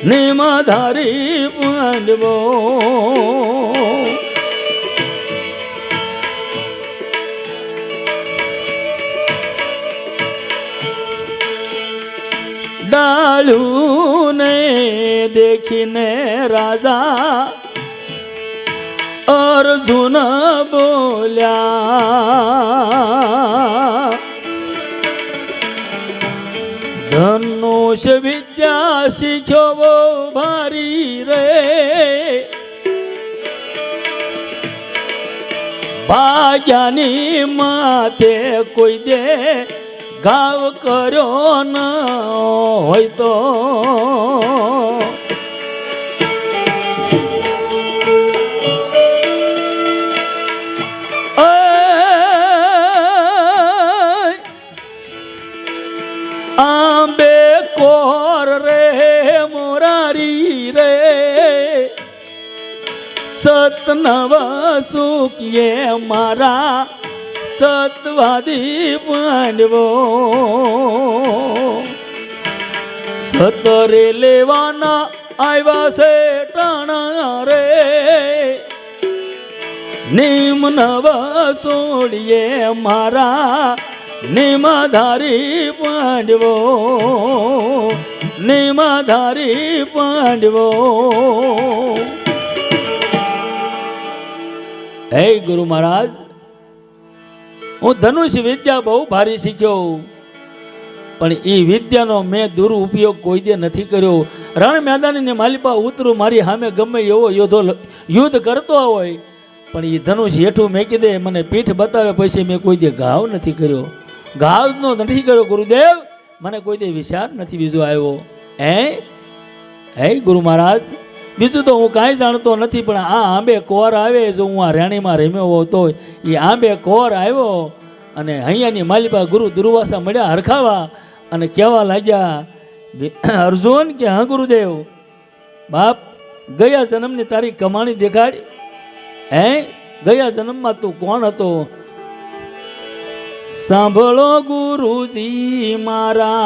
નિમધારી પાંડવો. ડાળું ને દેખીને રાજા અર્જુન બોલ્યા, ધનુષ વિદ્યા શીખ્યો ભારી રે, ભાગ્યાની માથે કોઈ દે ઘાવ કર્યો ન હોય તો. આંબે કોર રે મોરારી રે, સતનવ સુખીએ મારા સતવાદી પાંડવો. સતરે લેવાના આવ્યા છે ટાણા રે, નિમ નવ છોડીએ મારા નિમધારી પાંડવો, નિમધારી પાંડવો. હે ગુરુ મહારાજ, હું ધનુષ વિદ્યા બહુ ભારી શીખ્યો, પણ એ વિદ્યાનો મેં દુરુપયોગ કોઈ દે નથી કર્યો. રણ મેદાનની માલિપા ઉતરું, મારી સામે ગમે એવો યુદ્ધ કરતો હોય, પણ એ ધનુષ હેઠું મેકી દે, મને પીઠ બતાવે પછી મેં કોઈ દે ઘાવ નથી કર્યો. ઘાવનો નથી કર્યો ગુરુદેવ, મને કોઈ દે વિચાર નથી બીજો આવ્યો. હે ગુરુ મહારાજ, બીજું તો હું કાંઈ જાણતો નથી, પણ આ આંબે કોર આવે, જો હું આ રેણીમાં રમ્યો હોતો એ આંબે કોર આવ્યો અને અહીંયાની માલિપા ગુરુ દુર્વાસા મળ્યા હરખાવા અને કહેવા લાગ્યા, અર્જુન કે હા ગુરુદેવ, બાપ ગયા જન્મની તારી કમાણી દેખાડી. ગયા જન્મમાં તું કોણ હતો? સાંભળો ગુરુજી મારા,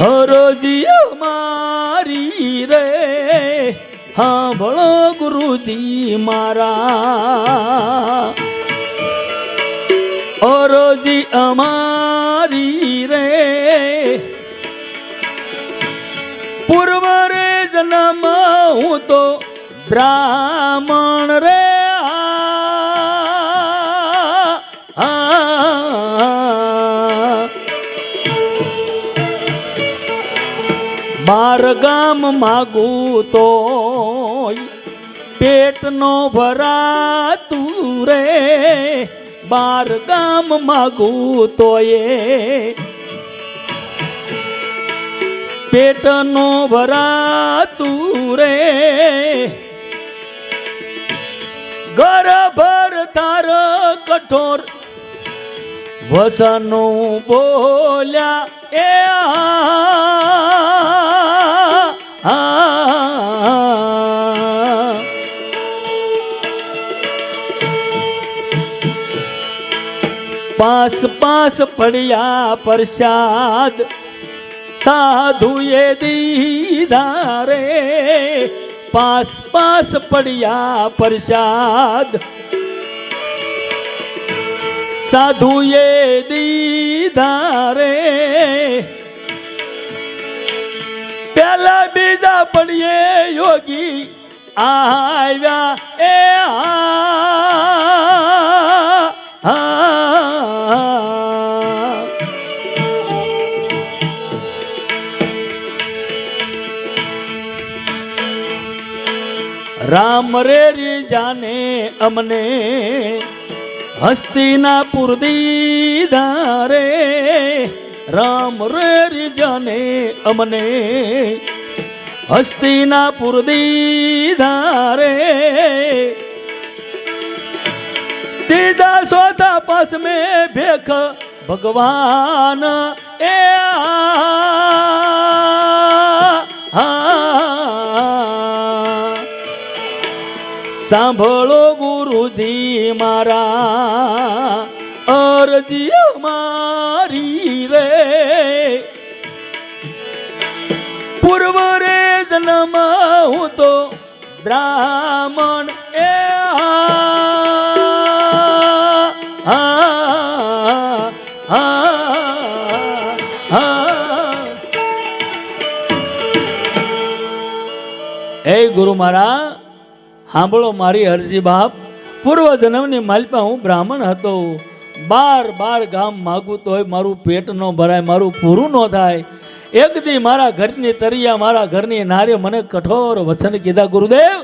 હરોજી અમારી રે, સાંભળો ગુરુજી મારા, હરોજી અમારી રે, પૂર્વ રે જન્મ હું તો બ્રાહ્મણ રે, બાર ગામ માગું તો પેટ નો ભરાતું રે, બાર ગામ માગું તો એ પેટ નો ભરાતું રે, ગરભર તાર કઠોર વસનું બોલ્યા એ પાસ પાસ પડ્યા પ્રસાદ સાધુએ દીધા રે, પાસ પાસ પડ્યા પ્રસાદ સાધુએ દીધા રે, પેલા બીજા પડીએ યોગી આવ્યા એ રામ રે જાને અમને હસ્તિનાપુર દીધા રે, રામ રે જાને અમને હસ્તિનાપુર દીધા રે, દીધા સોતા પાસ મેં ભેખ ભગવાન એ સાંભળો ગુરુજી મારા, અરજી મારી રે, પૂર્વ રે જન્મ હું તો બ્રાહ્મણ એ ગુરુ મારા, સાંભળો મારી અરજી બાપ, પૂર્વ જન્મની માલિપા હું બ્રાહ્મણ હતો, 12 ગામ માગું તોય મારું પેટ ન ભરાય, મારું પૂરું ન થાય. એક દી મારા ઘરની તરિયા, મારા ઘરની નારે મને કઠોર વચન કીધા ગુરુદેવ,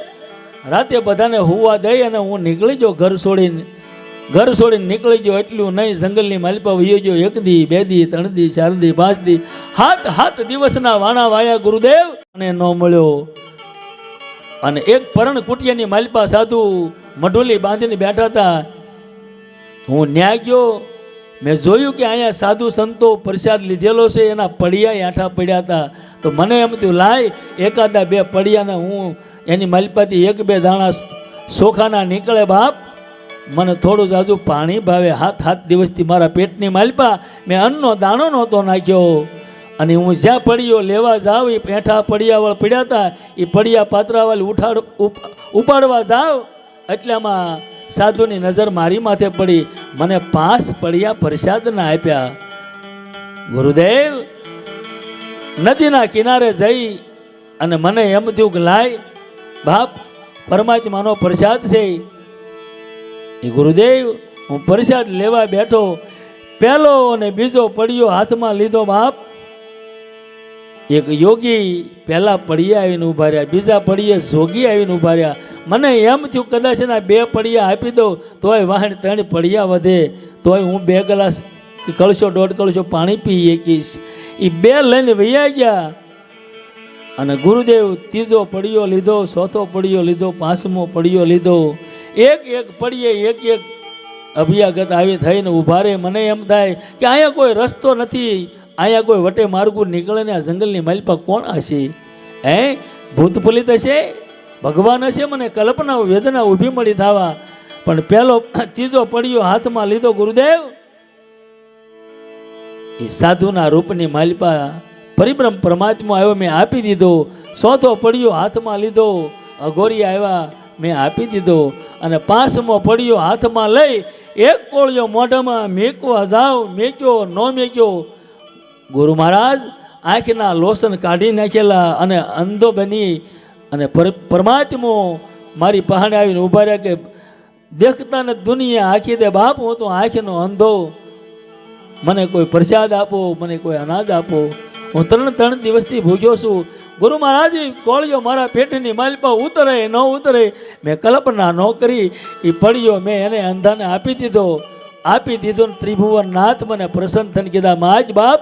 રાતે બધાને હુવા દઈ અને હું નીકળી ગયો, ઘર છોડીને નીકળી ગયો. એટલું નહીં, જંગલની માલિપા વહી ગયો. 1 દી 2 દી 3 દી 4 દી 5 દી 7 દિવસના વાણા વાયા ગુરુદેવ, અને ન મળ્યો. અને એક પરણ કુટિયાની માલિપા સાધુ મઢોલી બાંધીને બેઠા હતા. હું ન્યા ગયો, મેં જોયું કે અહીંયા સાધુ સંતો પ્રસાદ લીધેલો છે, એના પડિયા આઠા પડ્યા હતા. તો મને એમ થયું લાય એકાદા 2 પડિયાને હું એની માલિપાથી 1-2 દાણા ચોખાના નીકળે બાપ, મને થોડું જાજુ પાણી ભાવે. 7 દિવસથી મારા પેટની માલિપા મેં અન્નનો દાણો નહોતો નાખ્યો. અને હું જ્યાં પડીયો લેવા જાઉં, એ પેઠા પડિયાવાળ પડ્યા હતા, એ પડિયા પાત્રાવાળ ઉપાડવા જાઉં, એટલામાં સાધુની નજર મારી માથે પડી. મને 5 પડિયા પ્રસાદના આપ્યા. ગુરુદેવ નદીના કિનારે જઈ અને મને એમ થયું કે લાય બાપ, પરમાત્માનો પ્રસાદ છે. એ ગુરુદેવ હું પ્રસાદ લેવા બેઠો, પહેલો અને બીજો પડિયો હાથમાં લીધો બાપ. એક યોગી પહેલા પડિયા આવીને ઊભા રહ્યા, બીજા પડિયે જોગી આવીને ઊભા રહ્યા. મને એમ થયું કદાચ એના 2 પડિયા આપી દઉં તોય વાહણ 3 પડિયા વધે, તોય હું 2 ગ્લાસ કળશો 1.5 કળશો પાણી પી શકીશ. એ 2 લઈને વૈયા ગયા. અને ગુરુદેવ ત્રીજો પડિયો લીધો, ચોથો પડિયો લીધો, 5મો પડિયો લીધો. એક પડિયે એક અભિયાગત આવી થઈને ઊભા રહે. મને એમ થાય કે અહીંયા કોઈ રસ્તો નથી, અહીંયા કોઈ વટે માર્ગું નીકળે ને આ જંગલની માલપા કોણ હશે? ભૂત પુલિત હશે, ભગવાન હશે? મને કલ્પના વેદના ઊભી મળી થવા. પણ પહેલો ત્રીજો પડિયો હાથમાં લીધો ગુરુદેવ, એ સાધુના રૂપની માલપા પરિબ્રહ્મ પરમાત્મા આવ્યો, મેં આપી દીધો. ચોથો પડિયો હાથમાં લીધો, અઘોરી આવ્યા, મેં આપી દીધો. અને 5મો પડિયો હાથમાં લઈ એક કોળિયો મોઢામાં મેકવા જાવ, મેક્યો ન મેક્યો. ગુરુ મહારાજ આંખના લોસન કાઢી નાખેલા અને અંધો બની અને પરમાત્મા મારી પહાડે આવીને ઊભા રહ્યા કે દેખતા ને દુનિયા આખી દે બાપ, હું તો આંખનો અંધો, મને કોઈ પ્રસાદ આપો, મને કોઈ અનાજ આપો. હું 3 દિવસથી ભૂખ્યો છું. ગુરુ મહારાજ કોળિયો મારા પેટની માલપા ઉતરે ન ઉતરે મેં કલ્પના ન કરી. એ પડ્યો મેં એને અંધાને આપી દીધો. ત્રિભુવન નાથ મને પ્રસન્ન થઈને કીધા માજ બાપ.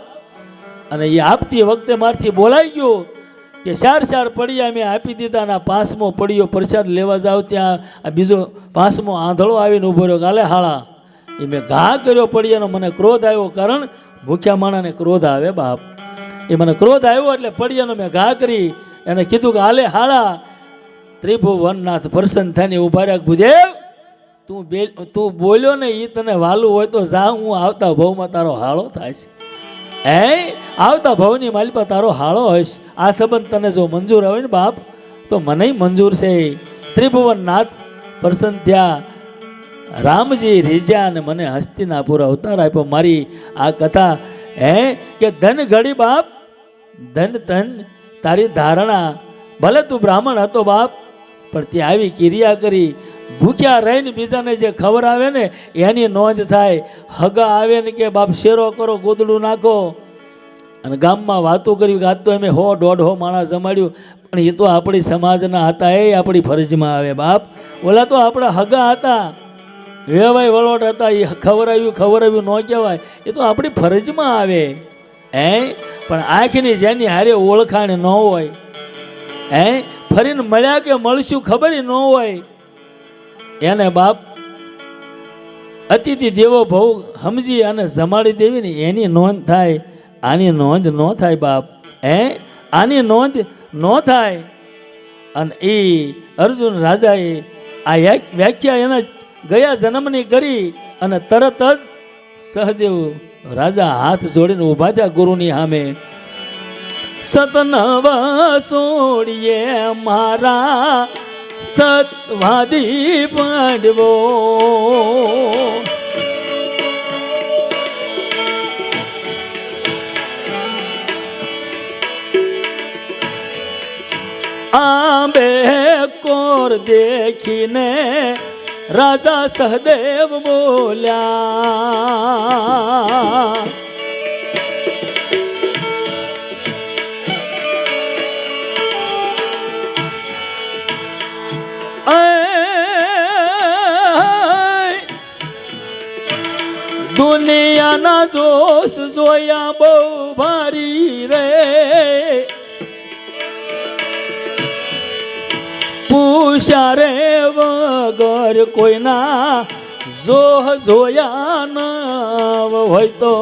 અને એ આપતી વખતે મારથી બોલાઈ ગયો કે 4 પડિયા મેં આપી દીધા. અને 5મો પડિયો પ્રસાદ લેવા જાવ ત્યાં આ બીજો 5મો આંધળો આવીને ઊભો રહ્યો, ગાલે હાળા. એ મેં ઘા કર્યો પડિયાનો. મને ક્રોધ આવ્યો, કારણ ભૂખ્યા માણાને ક્રોધ આવે બાપ. એ મને ક્રોધ આવ્યો એટલે પડિયાનો મેં ઘા કરી એને કીધું કે હાલે હાળા. ત્રિભુવનનાથ પ્રસન્ન થઈને ઊભા રહ્યા. ભૂદેવ તું બોલ્યો ને એ તને વાલું હોય તો જા, હું આવતા ભવમાં તારો હાળો થાય છે. આવતા ભવની માલિપા તારો હાળો હશ. આ સંબંધ તને જો મંજૂર આવે ને બાપ તો મને મંજૂર છે. ત્રિભુવનનાથ પ્રસન્ન થયા. રામજી રીઝ્યા અને મને હસ્તિનાપુર અવતાર આપ્યો. મારી આ કથા કે ધન ઘડી બાપ, ધન ધન તારી ધારણા. ભલે તું બ્રાહ્મણ હતો બાપ, પણ ત્યાં આવી ક્રિયા કરી. ભૂખ્યા રહીને બીજાને જે ખબર આવે ને એની નોંધ થાય. હગા આવે ને કે બાપ શેરો કરો, ગોદડું નાખો. અને ગામમાં વાતો કરી, આજ તો અમે 100-150 માણસ જમાડ્યું. પણ એ તો આપણી સમાજના હતા, એ આપણી ફરજમાં આવે બાપ. ઓલા તો આપણા હગા હતા, વેવાય વલોટ હતા, એ ખવરાવ્યું ન કહેવાય, એ તો આપણી ફરજમાં આવે. પણ આંખની જેની હારે ઓળખાણ ન હોય, ફરીને મળ્યા કે મળશું ખબર ન હોય, એને બાપ અતિથિ દેવો ભવ સમજી અને જમાડી દેવી ને એની નોંધ થાય. આની નોંધ ન થાય બાપ. આની નોંધ ન થાય. અને એ અર્જુન રાજાએ આ વ્યાખ્યા એના ગયા જન્મની કરી અને તરત જ સહદેવ રાજા હાથ જોડીને ઊભા થયા ગુરુની સામે. સતનવા સોડીએ મારા સતવાદી પાંડવો, આંબે કોર દેખીને રાજા સહદેવ બોલ્યા. દુનિયાના જોશ જોયા બહુ ભારી રે, પૂછ્યા રે વગર કોઈના જોહ જોયા ન હોય તો.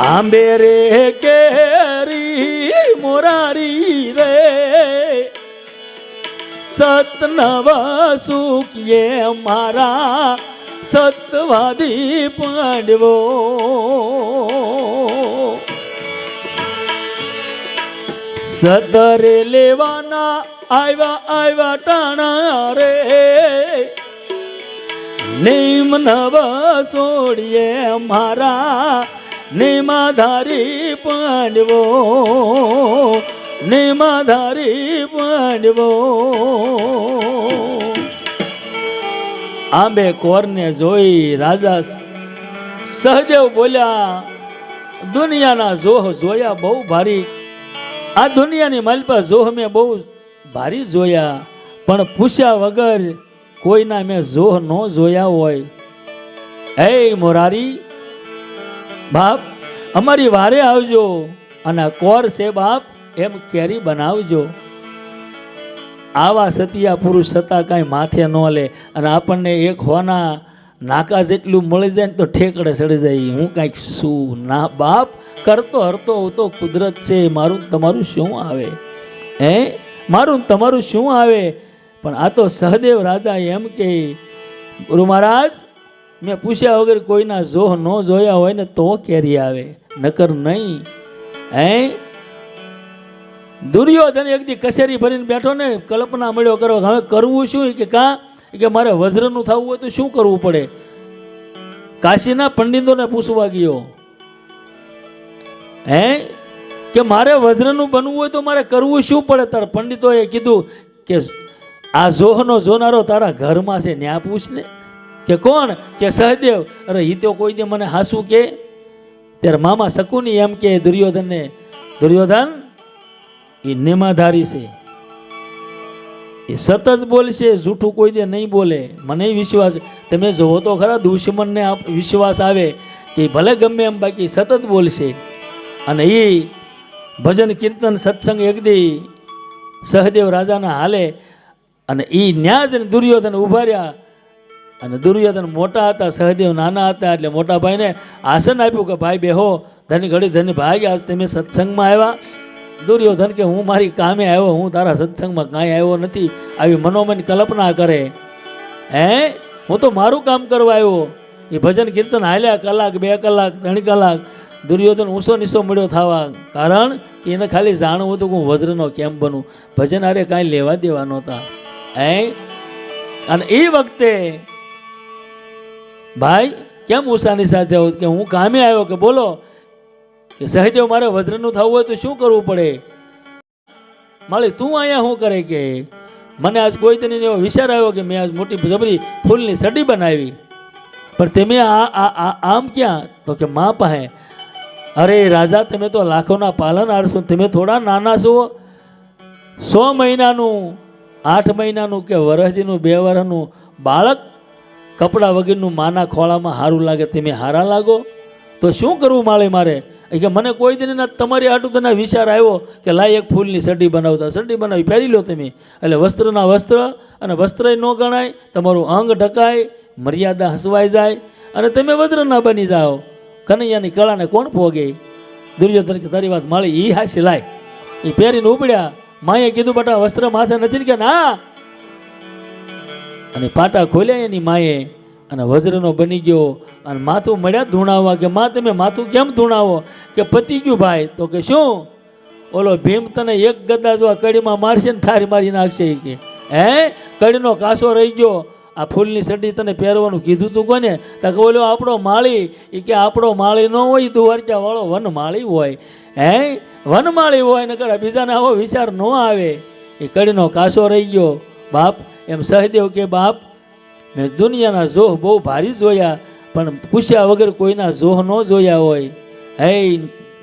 આંબે રે કેરી મોરારી રે, સતનવા સુખીએ મારા સતવાદી પાંડવો. સદરે લેવાના આવ્યા ટાણા રે, નિમ નવા સોડીએ મારા નિમાધારી પાંડવો, નિમાધારી પાંડવો. આંબે કોરને જોઈ રાજા સહદેવ બોલ્યા, દુનિયાના જોહ જોયા બહુ ભારી, આ દુનિયાની માલપા જોહ મેં બહુ ભારી જોયા, પણ પૂછ્યા વગર કોઈના મેં જોહ ન જોયા હોય. હે મોરારી બાપ, અમારી વારે આવજો અને આ કોર છે બાપ એમ કેરી બનાવજો. આવા સતિયા પુરુષ છતાં કાંઈ માથે ન લે અને આપણને એક હોના નાકા જેટલું મળી જાય ને તો ઠેકડે ચડી જાય. હું કાંઈક શું ના બાપ, કરતો હરતો હું તો કુદરત છે, મારું તમારું શું આવે? હે મારું તમારું શું આવે? પણ આ તો સહદેવ રાજા એમ કે ગુરુ મહારાજ, મેં પૂછ્યા વગર કોઈના જોહ ન જોયા હોય ને તો કેરી આવે, નકર નહીં. હે દુર્યોધન એક દી કસેરી ભરીને બેઠો ને, કલ્પના મળ્યો કરો હવે કરવું શું કે કે મારે વજ્રનું થવું હોય તો શું કરવું પડે? કાશીના પંડિતોને પૂછવા ગયો. હે કે મારે વજ્રનું બનવું હોય તો મારે કરવું શું પડે? તારા પંડિતોએ કીધું કે આ જોહનો જોનારો તારા ઘરમાં છે, ન્યા પૂછ ને. કે કોણ? કે સહદેવ. અરે ઈ તો કોઈ દે મને હાસું કે. ત્યારે મામા શકુની એમ કે દુર્યોધનને, દુર્યોધન એ નેમાધારી છે, એ સતત બોલશે, જૂઠું કોઈ દે નહીં બોલે. મને વિશ્વાસ, તમે જોવો તો ખરા દુશ્મનને વિશ્વાસ આવે કે ભલે ગમે એમ બાકી સતત બોલશે. અને એ ભજન કીર્તન સત્સંગ એક દી સહદેવ રાજાના હાલે અને એ ન્યાજ ને દુર્યોધન ઉભા રહ્યા. અને દુર્યોધન મોટા હતા, સહદેવ નાના હતા, એટલે મોટા ભાઈને આસન આપ્યું કે ભાઈ બેહો, ધની ઘડી ધની ભાઈ આજ તમે સત્સંગમાં આવ્યા. દુર્યોધન કે હું મારી કામે આવ્યો, હું તારા સત્સંગમાં કાંઈ આવ્યો નથી. આવી મનોમન કલ્પના કરે. હે હું તો મારું કામ કરવા આવ્યો. એ ભજન કીર્તન હાલ્યા કલાક, 2 કલાક, 3 કલાક. દુર્યોધન ઊંસો નીસો મળ્યો થવા, કારણ કે એને ખાલી જાણવું હતું કે હું વજ્રનો કેમ બનું. ભજન હારે કાંઈ લેવા દેવા નહોતા. હે અને એ વખતે ભાઈ કેમ ઉષાની સાથે આવું કે હું કામે આવ્યો, કે બોલો કે સહદેવ મારે વજ્રનું થવું હોય તો શું કરવું પડે? માળી તું અહીંયા શું કરે? કે મને આજ કોઈ તેને એવો વિચાર આવ્યો કે મેં આજ મોટી જબરી ફૂલની સડી બનાવી, પણ તમે આમ ક્યાં? તો કે મા પાસે. અરે રાજા, તમે તો લાખોના પાલનહાર છો, તમે થોડા નાના છો. 100 મહિનાનું, 8 મહિનાનું કે વરસદીનું, 2 વર્ષનું બાળક કપડા વગરનું માના ખોળામાં સારું લાગે, તમે હારા લાગો? તો શું કરવું માળે મારે? કે મને કોઈ દિન તમારી આટું તને વિચાર આવ્યો કે લાય એક ફૂલની સડી બનાવતા, સડી બનાવી પહેરી લો તમે. એટલે વસ્ત્રના વસ્ત્ર અને વસ્ત્ર ન ગણાય, તમારું અંગ ઢકાય, મર્યાદા હસવાઈ જાય અને તમે વજ્રના બની જાઓ. કનૈયાની કળાને કોણ ભોગે? દુર્યોધન કે તારી વાત માળી એ હાસી લાય. એ પહેરીને ઉપડ્યા. માએ કીધું બટા વસ્ત્ર માથે નથી ને? કે ના. અને પાટા ખોલ્યા એની માએ અને વજ્રનો બની ગયો. અને માથું મળ્યા ધૂણાવવા. કે માં તમે માથું કેમ ધૂણાવો? કે પતી ગયું ભાઈ. તો કે શું? ઓલો ભીમ તને એક ગદા જો આ કડીમાં મારશે ને ઠારી મારી નાખશે. કે હે કડીનો કાસો રહી ગયો, આ ફૂલની સડી તને પહેરવાનું કીધું તું કોને? તો કે ઓલો આપણો માળી. એ કે આપણો માળી ન હોય, દ્વારકા વાળો વનમાળી હોય. હે વનમાળી હોય ને કરે, બીજાને આવો વિચાર ન આવે. એ કડીનો કાસો રહી ગયો બાપ. એમ સહદેવ કે બાપ, મેં દુનિયાના જોહ બહુ ભારી જોયા, પણ પૂછ્યા વગર કોઈના જોહ ન જોયા હોય. હે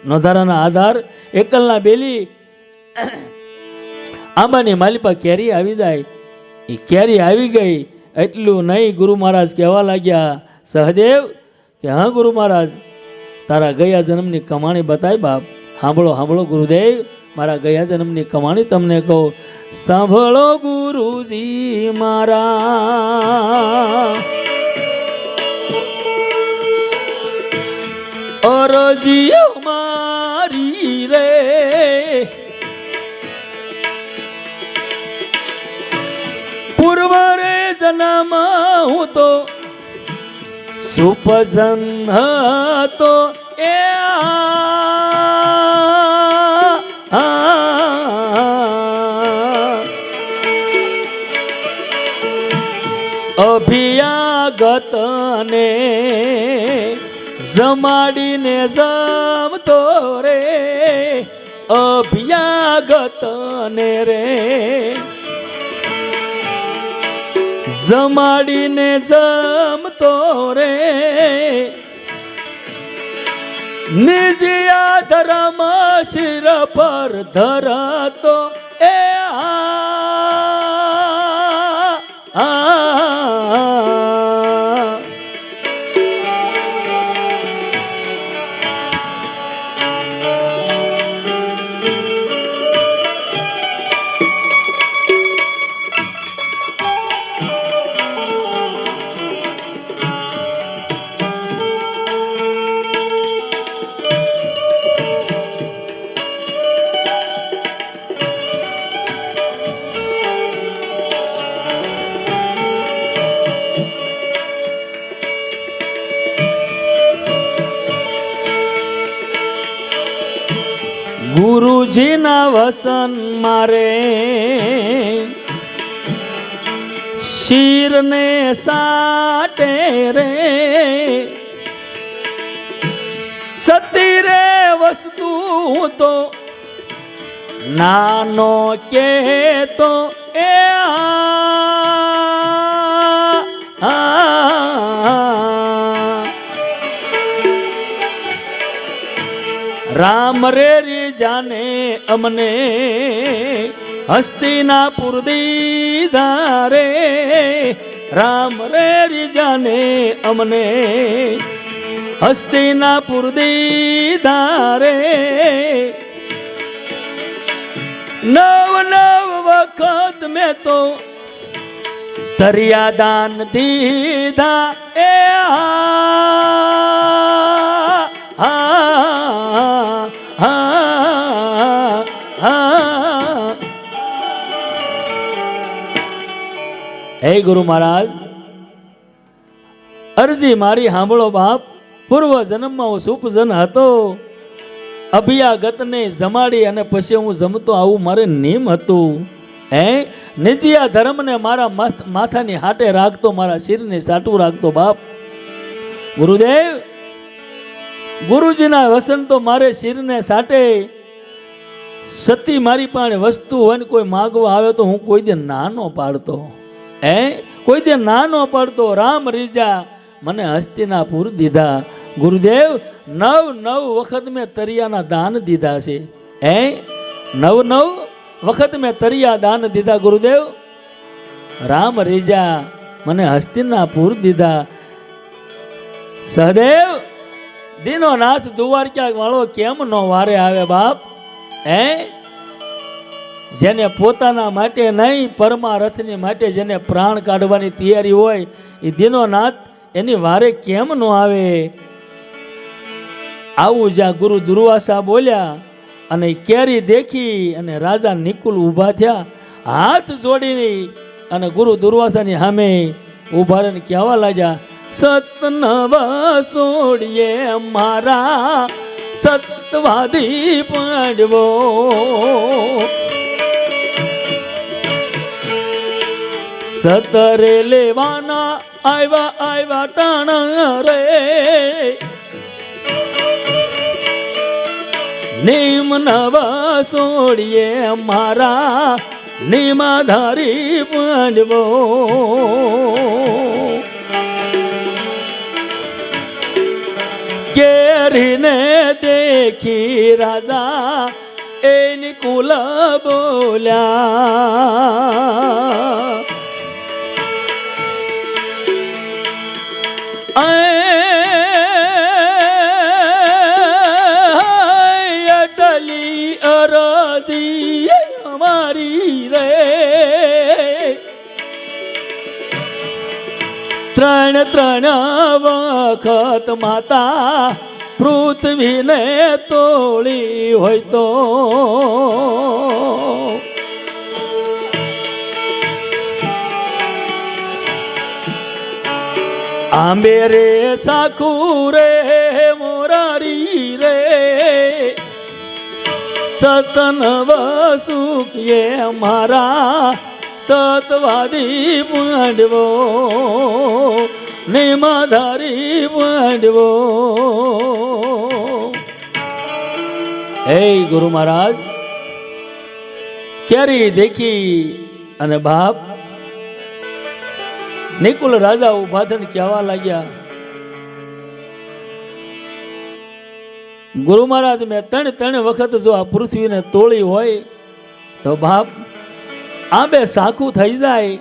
નોધારાના આધાર એકલના બેલી આંબાની માલિપા કેરી આવી જાય. એ કેરી આવી ગઈ એટલું નહીં, ગુરુ મહારાજ કહેવા લાગ્યા સહદેવ કે હા ગુરુ મહારાજ, તારા ગયા જન્મની કમાણી બતાય બાપ. સાંભળો સાંભળો ગુરુદેવ, મારા ગયા જન્મની કમાણી તમને કહું. સાંભળો ગુરુજી મારા, અરજી મારી રે, પૂર્વ રે જન્મ હું તો સુપજન હતો એ અભિયાગત ને જમાડીને જમતો રે, અભિયાગત ને રે જમાડીને જમતો રે નિજિયા ધર્મ શિર પર ધરતો એ ગુરુજીના વસન મારે શિરને સાટે રે સતી રે વસ્તુ તો નાનો કેતો એ રામ રે જાને અમને હસ્તિનાપુર દીધા રે રામ રે જાને અમને હસ્તિનાપુર દીધા રે નવ નવ વખત મેં તો દરિયા દાન દીધા એ હે ગુરુ મહારાજ, અરજી મારી સાંભળો બાપ. પૂર્વ જન્મમાં હું સુપજન હતો. અભિયાગતને જમાડી અને પછી હું જમતો આવું મારે નિયમ હતું. નિજિયા ધર્મને મારા માથાની હાટે રાખતો, મારા શિરને સાટું રાખતો બાપ. ગુરુદેવ, ગુરુજીના વસન તો મારે શિરને સાટે. સતી મારી પાસે વસ્તુ હોય ને કોઈ માગવા આવે તો હું કોઈ દે નાનો પાડતો. કોઈ દે નાનો પડતો. રામ રીજા મને હસ્તિનાપુર દીધા. ગુરુદેવ, નવ નવ વખત મેં તરિયાના દાન દીધા છે. નવ નવ વખત મેં તરિયા દાન દીધા. ગુરુદેવ, રામ રીજા મને હસ્તિનાપુર દીધા. સહદેવ, દીનો નાથ દ્વારકા વાળો કેમ નો વારે આવે બાપ? જેને પોતાના માટે નહીં, પરમારથની માટે જેને પ્રાણ કાઢવાની તૈયારી હોય એ દીનોનાથ એની વારે કેમ ન આવે? આવું જ્યાં ગુરુ દુર્વાસા બોલ્યા અને કેરી દેખી અને રાજા નિકુલ ઊભા થયા. હાથ જોડીને અને ગુરુ દુર્વાસાની સામે ઊભા રહીને કહેવા લાગ્યા, સતનવ સોડીએ મારા સતવાદી પાંડવો, સતરે લેવાના આવ્યા ટાણા રે, નિમ નવા સોડીએ મારા નિમાધારી પાંડવો. કેરીને દેખી રાજા એની કુલ બોલ્યા, અટલી અરજી અમારી રે, ત્રણ વખત માતા પૃથ્વીને તોડી હોય તો આંબે રે સાખું રે મોરારી રે, સતનવ સુખીએ મારા સતવાદી પાંડવો, નિમાધારી પાંડવો. હે ગુરુ મહારાજ, કેરી દેખી અને બાપ નિકુલ રાજા ઉભા થઈને કહેવા લાગ્યા, ગુરુ મહારાજ મેં ત્રણ વખત જો આ પૃથ્વીને તોડી હોય તો બાપ આંબે સાખું થઈ જાય.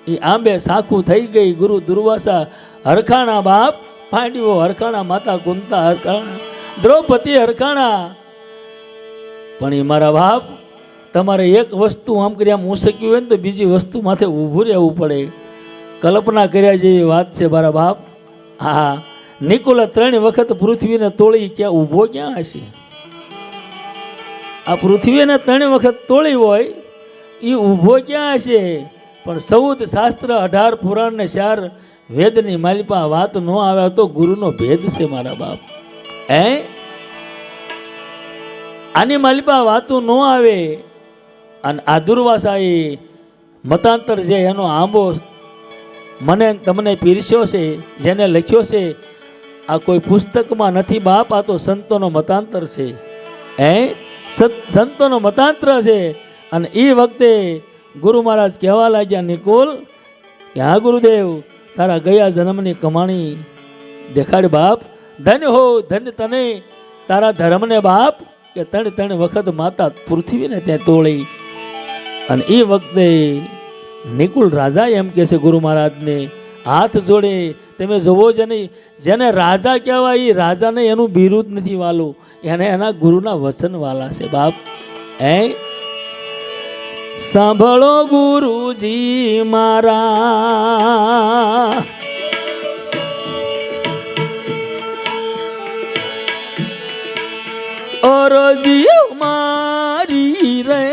એ આંબે સાખું થઈ ગઈ. ગુરુ દુર્વાસા હરખાણા બાપ, પાંડવો હરખાણા, માતા કુંતા હરખાણા, દ્રૌપદી હરખાણા. પણ એ મારા બાપ તમારે એક વસ્તુ આમ કરી આમ ઊંસક્યું હોય ને તો બીજી વસ્તુ માથે ઊભું રહેવું પડે. કલ્પના કર્યા જેવી વાત છે મારા બાપ. હા, નિકુલ 3 વખત પૃથ્વીને તોડી ક્યાં ઊભો ક્યાં હશે? આ પૃથ્વીને 3 વખત તોડી હોય એ ઊભો ક્યાં હશે? પણ 14 શાસ્ત્ર 18 પુરાણ ને 4 વેદની માલિપા વાત ન આવે તો ગુરુનો ભેદ છે મારા બાપ. આની માલિપા વાતો ન આવે. અને આ દુર્વાસા એ મતાંતર છે એનો આંબો મને તમને પીરસ્યો છે, જેને લખ્યો છે આ કોઈ પુસ્તકમાં નથી બાપ, આ તો સંતોનો મતાંતર છે. સંતોનો મતાંતર છે. અને એ વખતે ગુરુ મહારાજ કહેવા લાગ્યા, નિકુલ કે હા ગુરુદેવ, તારા ગયા જન્મની કમાણી દેખાડ બાપ. ધન્ય હો, ધન્ય તને તારા ધર્મને બાપ, કે 3 વખત માતા પૃથ્વીને ત્યાં તોડી. અને એ વખતે નિકુલ રાજા એમ કહે છે ગુરુ મહારાજને, હાથ જોડે તમે જોવો જેને રાજા કહેવાય એ રાજાને એનું બિરુદ નથી વાલું, એને એના ગુરુના વચન વાલા છે બાપ. સાંભળો ગુરુજી મારા, અરજી મારી રે,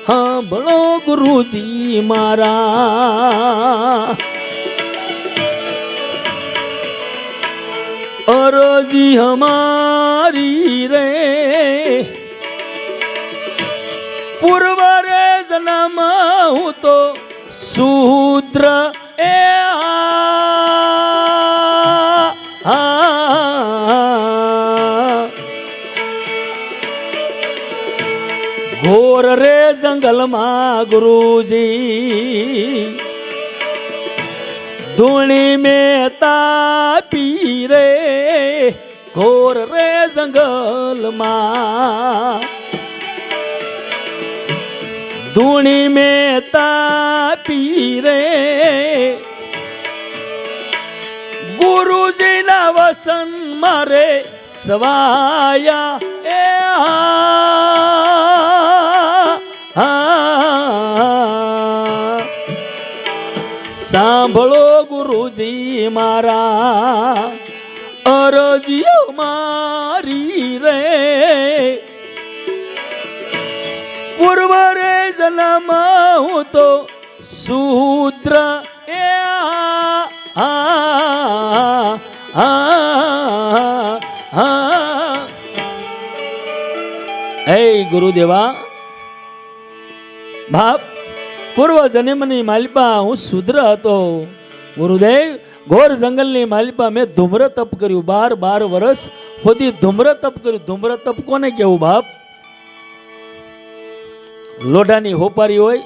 સાંભળો ગુરુજી મારા, અરજી હમારી રે, પૂર્વ રે જન્મ હું તો શૂદ્ર એ ઘોર રે જંગલમાં ગુરુજી, ધૂણી મેં તાપી રે, ઘોર રે જંગલમાં, ધૂણી મેં તાપી રે, ગુરુજીના વસન મારે સવાયા એ સાંભળો ગુરુજી મારા, અરજી મારી રે, પૂર્વ રે જન્મ હું તો શૂદ્ર એ ગુરુદેવા બાપ, પૂર્વ જન્મની માલિપા હું શુદ્ર હતો. ગુરુદેવ, ઘોર જંગલની માલિપા મેં ધૂમ્ર તપ કર્યું. 12 વર્ષ સુધી ધૂમ્ર તપ કર્યું. ધૂમ્ર તપ કોને કેવું બાપ? લોઢાની હોપારી હોય,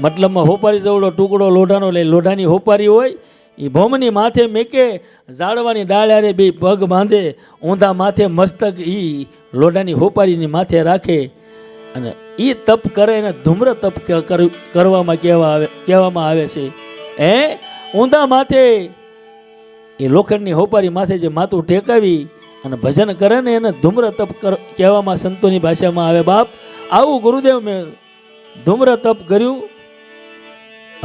મતલબમાં હોપારી જેવડો ટુકડો લોઢાનો લઈ, લોઢાની હોપારી હોય, એ ભોમની માથે મેકે, ઝાડવાની ડાળ્યારે 2 પગ બાંધે, ઊંધા માથે મસ્તક ઈ લોઢાની હોપારીની માથે રાખે અને એ તપ કરે એને ધૂમ્ર તપ કરવામાં કહેવામાં આવે છે. ઊંધા માથે એ લોખંડની હોપારી માથે જે માથું ટેકાવી અને ભજન કરે ને એને ધૂમ્ર તપ કહેવામાં સંતોની ભાષામાં આવે બાપ. આવું ગુરુદેવ મેં ધૂમ્ર તપ કર્યું.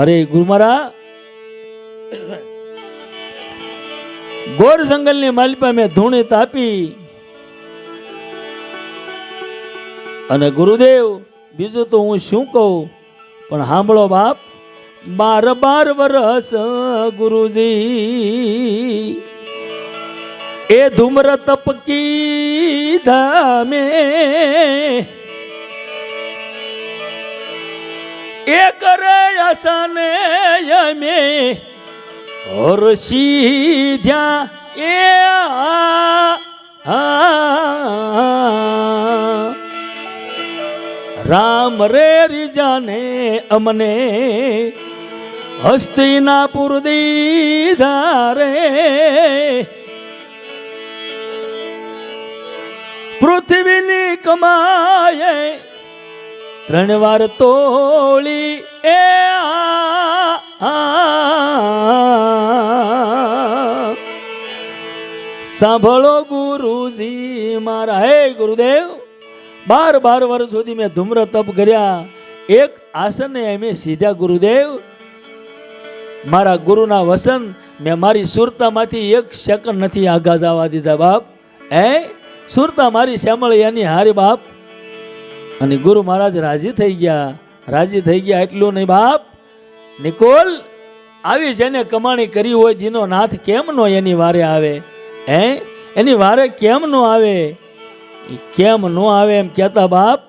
અરે ગુરુમારા, ગોર જંગલની માલિપા મેં ધૂણી તાપી. અને ગુરુદેવ, બીજું તો હું શું કહું, પણ સાંભળો બાપ. 12 વર્ષ ગુરુજી એ ધૂમ્ર તપ કીધા મેં, એ કરે આસને અમે ઓર સીધ્યા એ રામ રે રીજાને અમને હસ્તિનાપુર દીધા રે પૃથ્વીની કમાએ 3 વાર તોળી એ સાંભળો ગુરુજી મારા. હે ગુરુદેવ, 12 વર્ષ સુધી મેં ધૂમ્ર તપ કર્યા, એક આસને અમે સીધા ગુરુદેવ. મારા ગુરુના વસન મેં મારી સુરતામાંથી 1 સેકન્ડ નથી આગા જવા દીધા બાપ. સુરતા મારી શ્યામળી એની હારી બાપ. અને ગુરુ મહારાજ રાજી થઈ ગયા. એટલું નહીં બાપ, નિકોલ આવી જેને કમાણી કરી હોય જીનો નાથ કેમ નો એની વારે આવે? એની વારે કેમ નો આવે? કેમ નો આવે એમ કહેતા બાપ.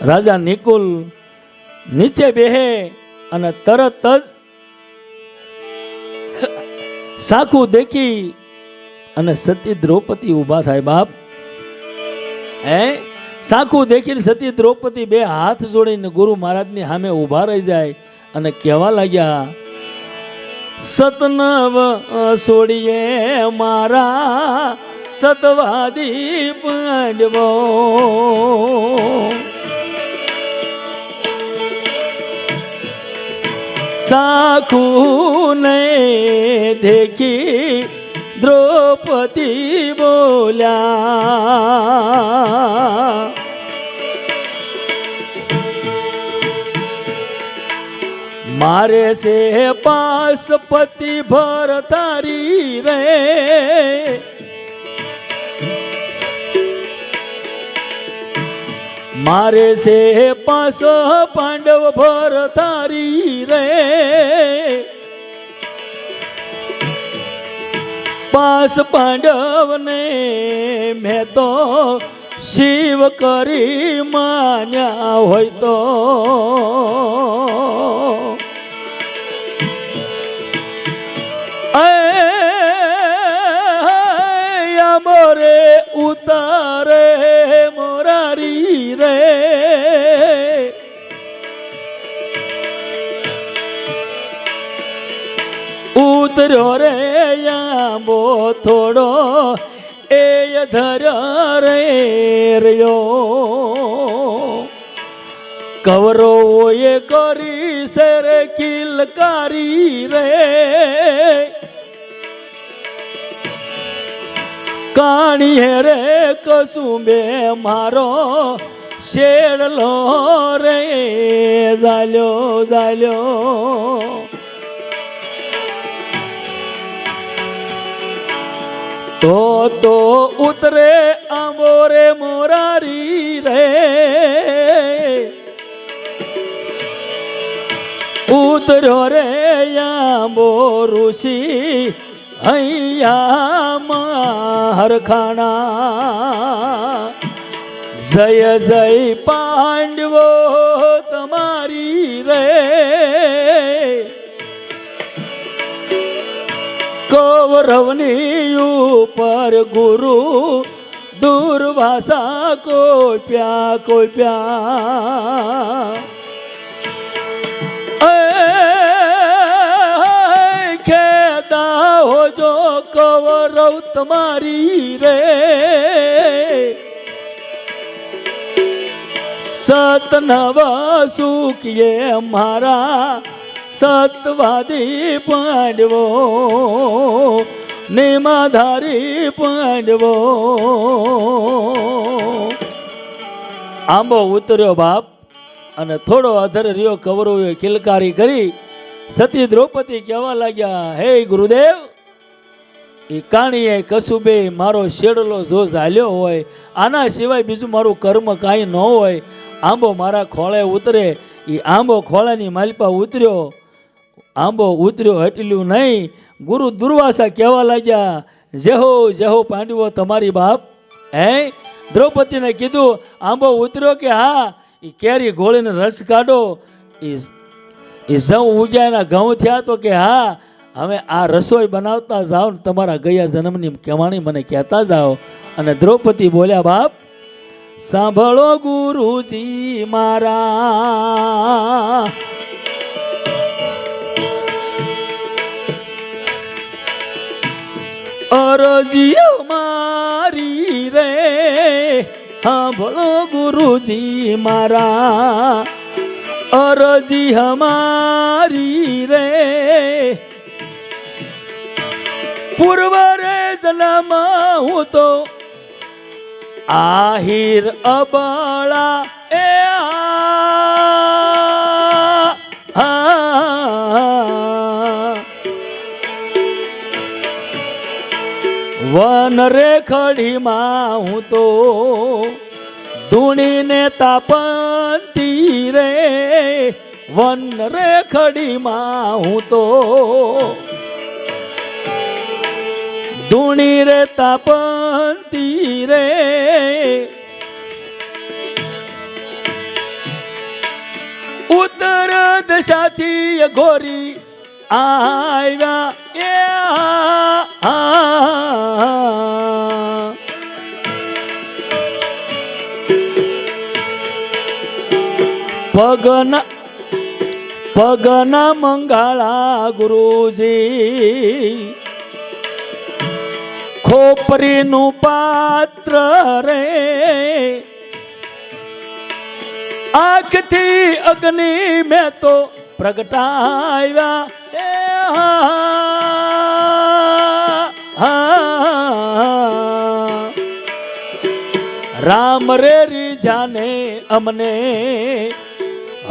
રાજા નિકુલ નીચે બેહે અને તરત જ સાખું દેખી અને સતી દ્રૌપદી ઊભા થાય બાપ. સાખું દેખીને સતી દ્રૌપદી 2 હાથ જોડીને ગુરુ મહારાજની સામે ઊભા રહી જાય અને કહેવા લાગ્યા, સતનવ છોડીએ મારા સતવાદી પાંડવો, સાખું ને દેખી દ્રૌપદી બોલ્યા, મારે સે પાસપતિ ભરતારી રે, મારે સે પાસ પાંડવ ભરતારી રે, પાસ પાંડવ ને મેં તો શિવ કરી માન્યા હોય તો, મોરે ઉતારે મોરારી રે, ઉતર્યો રે આંબો થોડો એ ધર્યા રે રહ્યો, કવરો એ કરી શેરે કિલકારી રે, કાણીએ રે કસુંબે મારો શેડલો રે ઝાલ્યો, તો ઉતરે આંબો રે મોરારી રે, ઉતર્યો રે આંબો ઋષિ અહીંયા હરખાણા, જય જય પાંડવો તમારી રે, કૌરવની ઉપર ગુરુ દુર્વાસા કોપ્યા, ખેદા હોજો કૌરવ તમારી રે, સતનવા સુખીએ મારા સતવાદી પાંડવો, નિમાધારી પાંડવો. આંબો ઉતર્યો બાપ અને થોડો અધર રહ્યો. કૌરવે કિલકારી કરી. સતી દ્રૌપદી કહેવા લાગ્યા, હે ગુરુદેવ, એ કાણીએ કસુબે મારો શેડલો જો ઝાલ્યો હોય, આના સિવાય બીજું મારું કર્મ કાંઈ ન હોય, આંબો મારા ખોળે ઉતરે. એ આંબો ખોળાની માલપા ઉતર્યો. આંબો ઉતર્યો હટલ્યું નહીં. ગુરુ દુર્વાસા કહેવા લાગ્યા, જેહો પાંડવો તમારી બાપ. દ્રૌપદીને કીધું, આંબો ઉતર્યો કે હા? એ કેરી ગોળીને રસ કાઢો. એ જવ ઉગ્યાના ઘઉં થયા તો કે હા. હવે આ રસોઈ બનાવતા જાઓ ને તમારા ગયા જન્મની કમાણી મને કહેતા જાઓ. અને દ્રૌપદી બોલ્યા, બાપ સાંભળો ગુરુજી મારા, અરજી અમારી રે સાંભળો ગુરુજી મારા, અરજી અમારી રે પૂર્વ રે જન્મ હું તો આહિર અબળા એ વન રેખડીમાં હું તો ધૂણીને તાપંતી રે, વન રેખડીમાં હું તો ધૂણી રે તાપંતી રે ઉત્તર દશાથી ઘોરી આવ્યા એ પગના મંગળા ગુરુજી, ખોપરીનું પાત્ર રે આંખથી અગ્નિ મેં તો પ્રગટાવ્યા એ રામ રે રીજાને અમને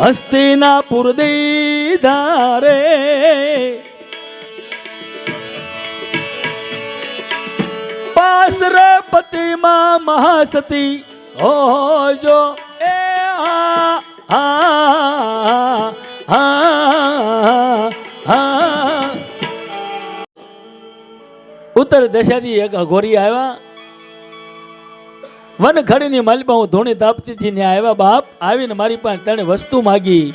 હસ્તિનાપુર દીધા રે, પાસ રે પતિમાં મહાસતી હોજો એ ઉત્તર દશાથી એક અઘોરી આવ્યા, વન ખડીની માલિપા હું ધોણી તાપતીથી ને આવ્યા. બાપ આવીને મારી પાસે તને વસ્તુ માગી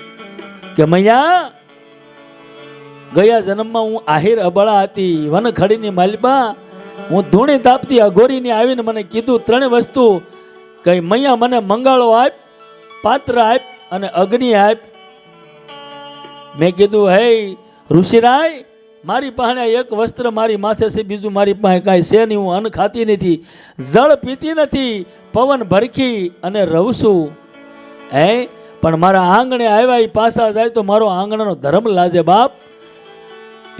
કે મૈયા ગયા જન્મમાં હું આહિર અબળા હતી, વન ખડીની માલિપા હું ધૂણી તાપતી અઘોરીને આવીને મને કીધું ત્રણે વસ્તુ કે મૈયા મને મંગાળો આપ, પાત્ર આપ અને અગ્નિ આપ. મેં કીધું હે ઋષિરાય મારી પાસે એક વસ્ત્ર મારી માથે છે, બીજું મારી પાસે કાંઈ છે નહીં, હું અન્ન ખાતી નથી, જળ પીતી નથી, પવન ભરખી અને રહું છું હે, પણ મારા આંગણે આવ્યા એ પાછા જાય તો મારો આંગણાનો ધર્મ લાજે. બાપ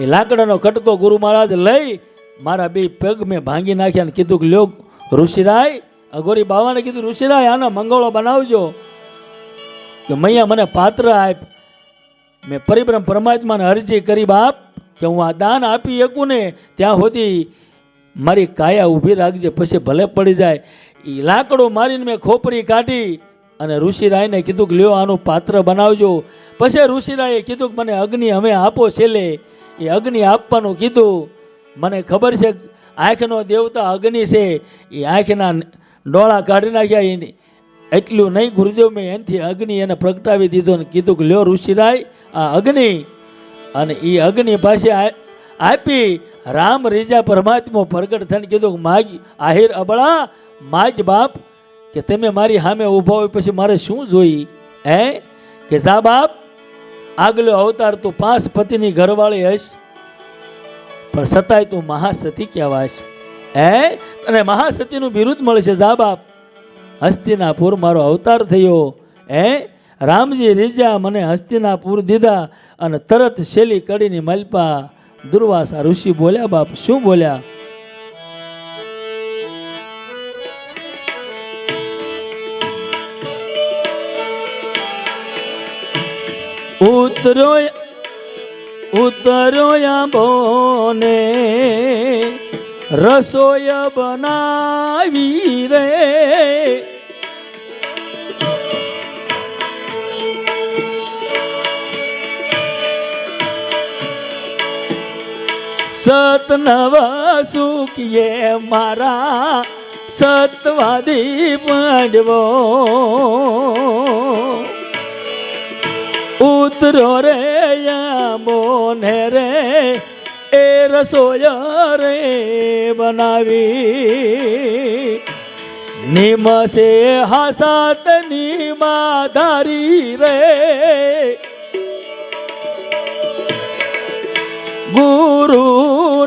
એ લાકડાનો કટકો ગુરુ મહારાજ લઈ મારા બે પગ મેં ભાંગી નાખ્યા ને કીધું કે લ્યો ઋષિરાય, અઘોરી બાવાને કીધું ઋષિરાય આનો મંગળો બનાવજો કે મૈયા મને પાત્ર આપ. મેં પરિબ્રહ્મ પરમાત્માને અરજી કરી બાપ કે હું આ દાન આપી શકું ને ત્યાં સુધી મારી કાયા ઊભી રાખજે, પછી ભલે પડી જાય. એ લાકડું મારીને મેં ખોપરી કાઢી અને ઋષિરાયને કીધું કે લ્યો આનું પાત્ર બનાવજો. પછી ઋષિરાયે કીધું કે મને અગ્નિ હવે આપો છેલ્લે. એ અગ્નિ આપવાનું કીધું. મને ખબર છે આંખનો દેવતા અગ્નિ છે, એ આંખના ડોળા કાઢી નાખ્યા. એને એટલું નહીં ગુરુદેવ મેં એનાથી અગ્નિ એને પ્રગટાવી દીધો ને કીધું કે લ્યો ઋષિરાય આ અગ્નિ, અને એ અગ્નિ પાસે આપી રામ રીજા પરમાત્મા પ્રગટ થઈને કીધું કે માગ આહિર અબળા માગ બાપ કે તમે મારી સામે ઊભા હોય પછી મારે શું જોઈ હે, કે જા બાપ આગલો અવતાર તું 5 પતિની ઘરવાળી હશ પણ છતાંય તું મહાસતી કહેવાશ હે, અને મહાસતીનું બિરુદ મળશે. જા બાપ હસ્તિનાપુર મારો અવતાર થયો હે, રામજી રીજા મને હસ્તિનાપુર દીધા અને તરત શેલી કડીની માલપા દુર્વાસા ઋષિ બોલ્યા. બાપ શું બોલ્યા? ઉતરોયા બોને રસોય બનાવી રે, સતનવા સુખીએ મારા સતવાદી પાંડવો, ઉતરો રે બોને રે એ રસોયા રે બનાવી, નિમસે હાસાત નિમાધારી રે, ગુરુ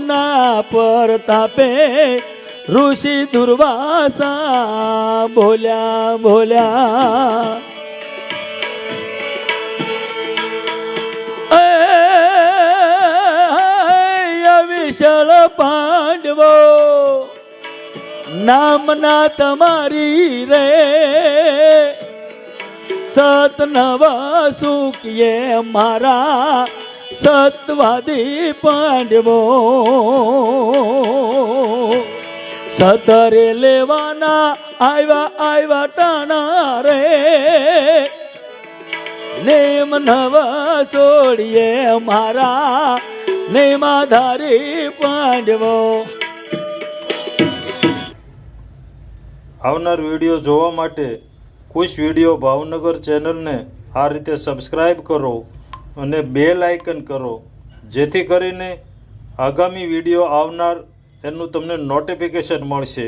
એમના પરતાપે ઋષિ દુર્વાસા બોલ્યા બોલ્યા વિશાળ પાંડવો નામના તમારી રે સતનવા સુખીએ મારા સતવાદી પાંડવો સતરે લેવાના આવ્યા ટાણા રે નેમ નવા છોડીએ મારા નેમાધારી પાંડવો. આવનાર વિડીયો જોવા માટે ખુશ વિડીયો ભાવનગર ચેનલને આ રીતે સબસ્ક્રાઈબ કરો અને બેલ આઇકન કરો, જેથી કરીને આગામી વિડીયો આવનાર એનું તમને નોટિફિકેશન મળશે.